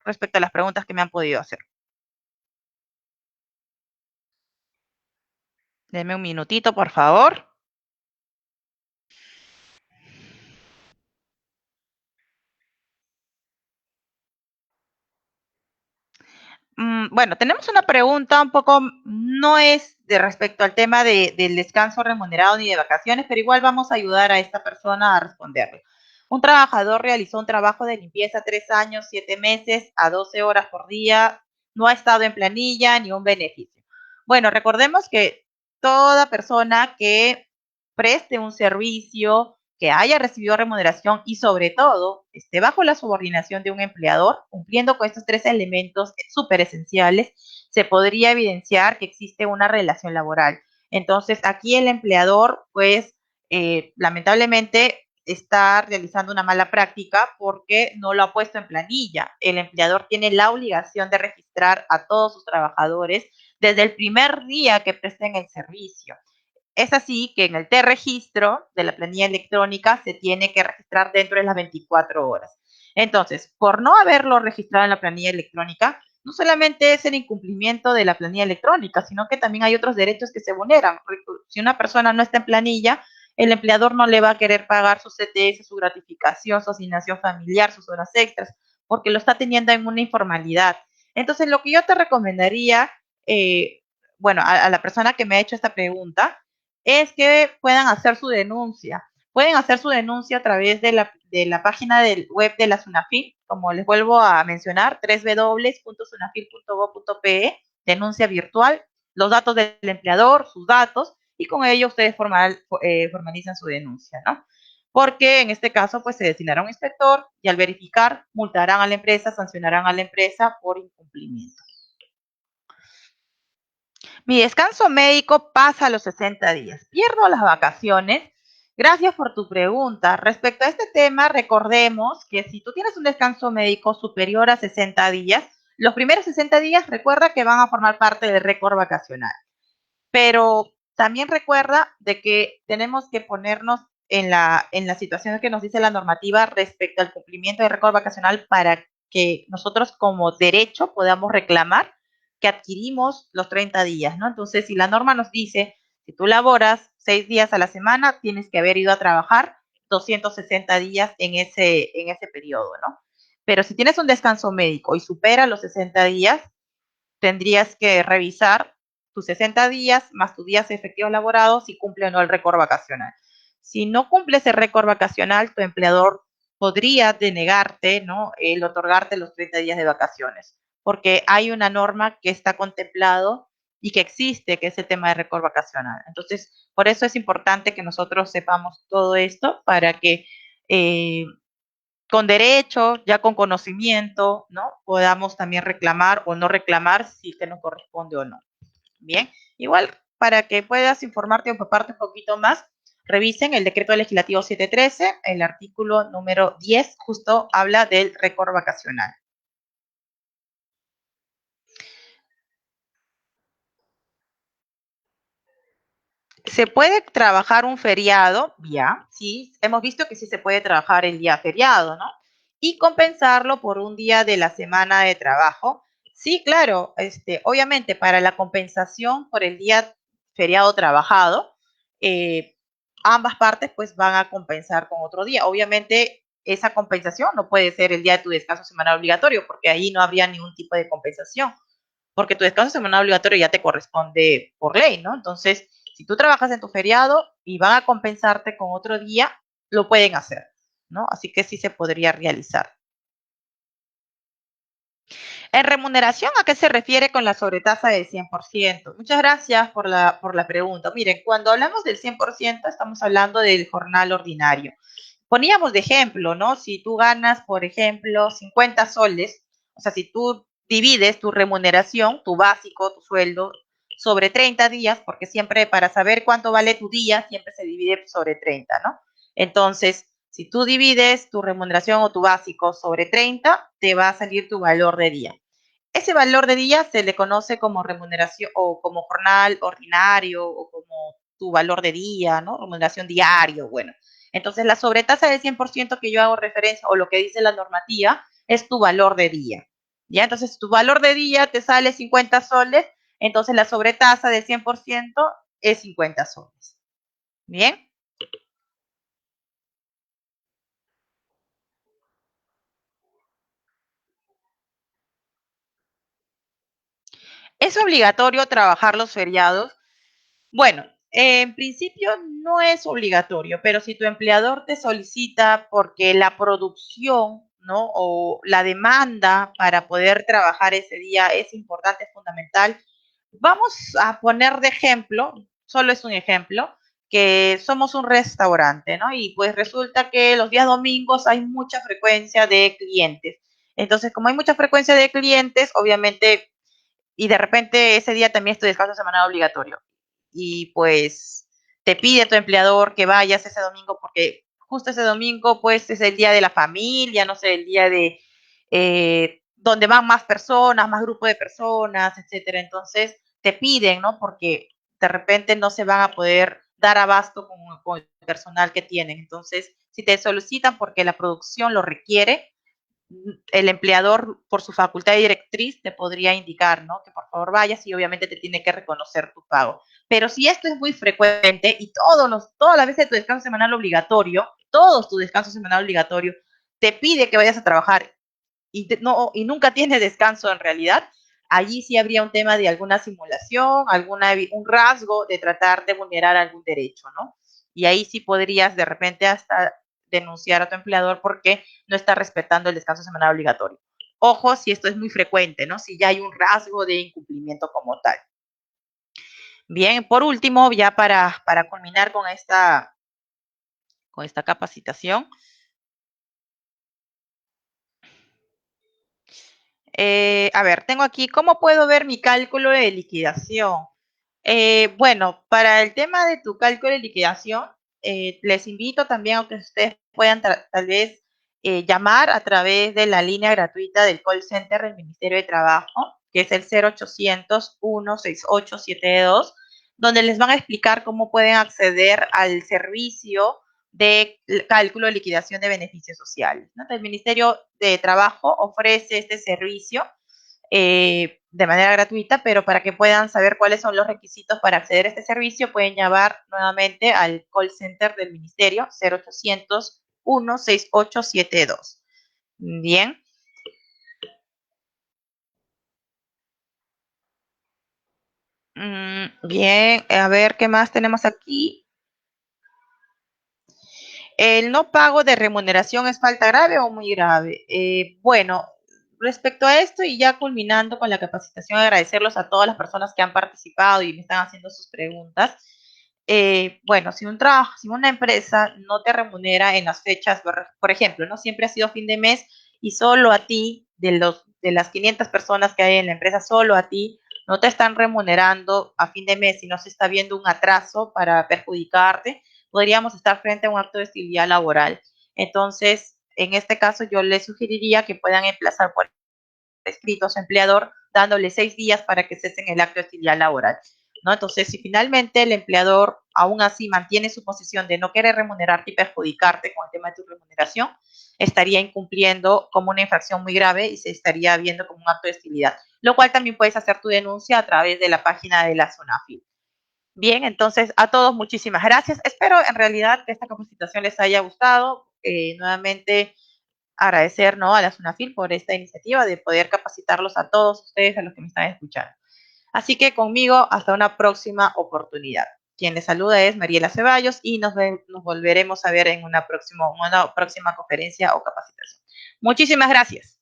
[SPEAKER 1] respecto a las preguntas que me han podido hacer. Denme un minutito, por favor. Bueno, tenemos una pregunta un poco, no es de respecto al tema del descanso remunerado ni de vacaciones, pero igual vamos a ayudar a esta persona a responderlo. Un trabajador realizó un trabajo de limpieza 3 años, 7 meses, a 12 horas por día, no ha estado en planilla ni un beneficio. Bueno, recordemos que toda persona que preste un servicio, que haya recibido remuneración y sobre todo esté bajo la subordinación de un empleador, cumpliendo con estos 3 elementos súper esenciales, se podría evidenciar que existe una relación laboral. Entonces, aquí el empleador, pues, lamentablemente está realizando una mala práctica porque no lo ha puesto en planilla. El empleador tiene la obligación de registrar a todos sus trabajadores desde el primer día que presten el servicio. Es así que en el T-registro de la planilla electrónica se tiene que registrar dentro de las 24 horas. Entonces, por no haberlo registrado en la planilla electrónica, no solamente es el incumplimiento de la planilla electrónica, sino que también hay otros derechos que se vulneran. Si una persona no está en planilla, el empleador no le va a querer pagar su CTS, su gratificación, su asignación familiar, sus horas extras, porque lo está teniendo en una informalidad. Entonces, lo que yo te recomendaría, bueno, a la persona que me ha hecho esta pregunta, es que puedan hacer su denuncia. Pueden hacer su denuncia a través de la página del web de la SUNAFIL, como les vuelvo a mencionar, www.sunafil.gov.pe, denuncia virtual, los datos del empleador, sus datos, y con ello ustedes formalizan su denuncia, ¿no? Porque en este caso, pues se designará un inspector y al verificar, multarán a la empresa, sancionarán a la empresa por incumplimiento. Mi descanso médico pasa a los 60 días. ¿Pierdo las vacaciones? Gracias por tu pregunta. Respecto a este tema, recordemos que si tú tienes un descanso médico superior a 60 días, los primeros 60 días recuerda que van a formar parte del récord vacacional. Pero también recuerda de que tenemos que ponernos en la situación que nos dice la normativa respecto al cumplimiento del récord vacacional para que nosotros como derecho podamos reclamar que adquirimos los 30 días, ¿no? Entonces, si la norma nos dice, si tú laboras 6 días a la semana, tienes que haber ido a trabajar 260 días en ese periodo, ¿no? Pero si tienes un descanso médico y supera los 60 días, tendrías que revisar tus 60 días más tus días efectivos laborados si cumple o no el récord vacacional. Si no cumples el récord vacacional, tu empleador podría denegarte, ¿no? El otorgarte los 30 días de vacaciones, porque hay una norma que está contemplado y que existe, que es el tema de récord vacacional. Entonces, por eso es importante que nosotros sepamos todo esto para que con derecho, ya con conocimiento, ¿no? Podamos también reclamar o no reclamar si te nos corresponde o no. Bien, igual para que puedas informarte o empaparte un poquito más, revisen el decreto legislativo 713, el artículo número 10, justo habla del récord vacacional. ¿Se puede trabajar un feriado? Ya, sí, hemos visto que sí se puede trabajar el día feriado, ¿no? Y compensarlo por un día de la semana de trabajo. Sí, claro, obviamente para la compensación por el día feriado trabajado, eh, ambas partes pues van a compensar con otro día. Obviamente esa compensación no puede ser el día de tu descanso semanal obligatorio, porque ahí no habría ningún tipo de compensación porque tu descanso semanal obligatorio ya te corresponde por ley, ¿no? Entonces, si tú trabajas en tu feriado y van a compensarte con otro día, lo pueden hacer, ¿no? Así que sí se podría realizar. En remuneración, ¿a qué se refiere con la sobretasa del 100%? Muchas gracias por la pregunta. Miren, cuando hablamos del 100%, estamos hablando del jornal ordinario. Poníamos de ejemplo, ¿no? Si tú ganas, por ejemplo, 50 soles, o sea, si tú divides tu remuneración, tu básico, tu sueldo, sobre 30 días, porque siempre para saber cuánto vale tu día, siempre se divide sobre 30, ¿no? Entonces, si tú divides tu remuneración o tu básico sobre 30, te va a salir tu valor de día. Ese valor de día se le conoce como remuneración o como jornal ordinario o como tu valor de día, ¿no? Remuneración diario, bueno. Entonces, la sobretasa del 100% que yo hago referencia o lo que dice la normativa es tu valor de día. ¿Ya? Entonces, tu valor de día te sale 50 soles, entonces la sobretasa del 100% es 50 soles. ¿Bien? ¿Es obligatorio trabajar los feriados? Bueno, en principio no es obligatorio, pero si tu empleador te solicita porque la producción, ¿no? O la demanda para poder trabajar ese día es importante, es fundamental. Vamos a poner de ejemplo, solo es un ejemplo, que somos un restaurante, ¿no? Y pues resulta que los días domingos hay mucha frecuencia de clientes. Entonces, como hay mucha frecuencia de clientes, obviamente y de repente ese día también es tu descanso semanal obligatorio. Y pues te pide tu empleador que vayas ese domingo porque justo ese domingo pues es el día de la familia, no sé, el día de donde van más personas, más grupo de personas, etcétera. Entonces te piden, ¿no? Porque de repente no se van a poder dar abasto con el personal que tienen. Entonces, si te solicitan porque la producción lo requiere, el empleador, por su facultad directriz, te podría indicar, ¿no? Que por favor vayas y obviamente te tiene que reconocer tu pago. Pero si esto es muy frecuente y todas las veces de tu descanso semanal obligatorio, todos tu descanso semanal obligatorio, te pide que vayas a trabajar y nunca tienes descanso en realidad, allí sí habría un tema de alguna simulación, un rasgo de tratar de vulnerar algún derecho, ¿no? Y ahí sí podrías de repente hasta denunciar a tu empleador porque no está respetando el descanso semanal obligatorio. Ojo si esto es muy frecuente, ¿no? Si ya hay un rasgo de incumplimiento como tal. Bien, por último, ya para culminar con esta capacitación, a ver, tengo aquí, ¿cómo puedo ver mi cálculo de liquidación? Bueno, para el tema de tu cálculo de liquidación, les invito también a que ustedes puedan tal vez llamar a través de la línea gratuita del call center del Ministerio de Trabajo, que es el 0800 168 72, donde les van a explicar cómo pueden acceder al servicio de cálculo de liquidación de beneficios sociales, ¿no? El Ministerio de Trabajo ofrece este servicio de manera gratuita, pero para que puedan saber cuáles son los requisitos para acceder a este servicio, pueden llamar nuevamente al call center del Ministerio 0800 16872. Bien. Bien, a ver qué más tenemos aquí. ¿El no pago de remuneración es falta grave o muy grave? Bueno, respecto a esto y ya culminando con la capacitación, agradecerlos a todas las personas que han participado y me están haciendo sus preguntas. Bueno, si una empresa no te remunera en las fechas, por ejemplo, no siempre ha sido fin de mes y solo a ti, de las 500 personas que hay en la empresa, solo a ti no te están remunerando a fin de mes y no se está viendo un atraso para perjudicarte, podríamos estar frente a un acto de hostilidad laboral. Entonces, en este caso, yo les sugeriría que puedan emplazar por escrito a su empleador dándole 6 días para que cesen el acto de hostilidad laboral, ¿no? Entonces, si finalmente el empleador aún así mantiene su posición de no querer remunerarte y perjudicarte con el tema de tu remuneración, estaría incumpliendo como una infracción muy grave y se estaría viendo como un acto de hostilidad, lo cual también puedes hacer tu denuncia a través de la página de la SUNAFIL. Bien, entonces a todos muchísimas gracias. Espero en realidad que esta capacitación les haya gustado. Nuevamente agradecer, ¿no?, a la SUNAFIL por esta iniciativa de poder capacitarlos a todos ustedes, a los que me están escuchando. Así que conmigo hasta una próxima oportunidad. Quien les saluda es Mariela Ceballos y nos volveremos a ver en una próxima conferencia o capacitación. Muchísimas gracias.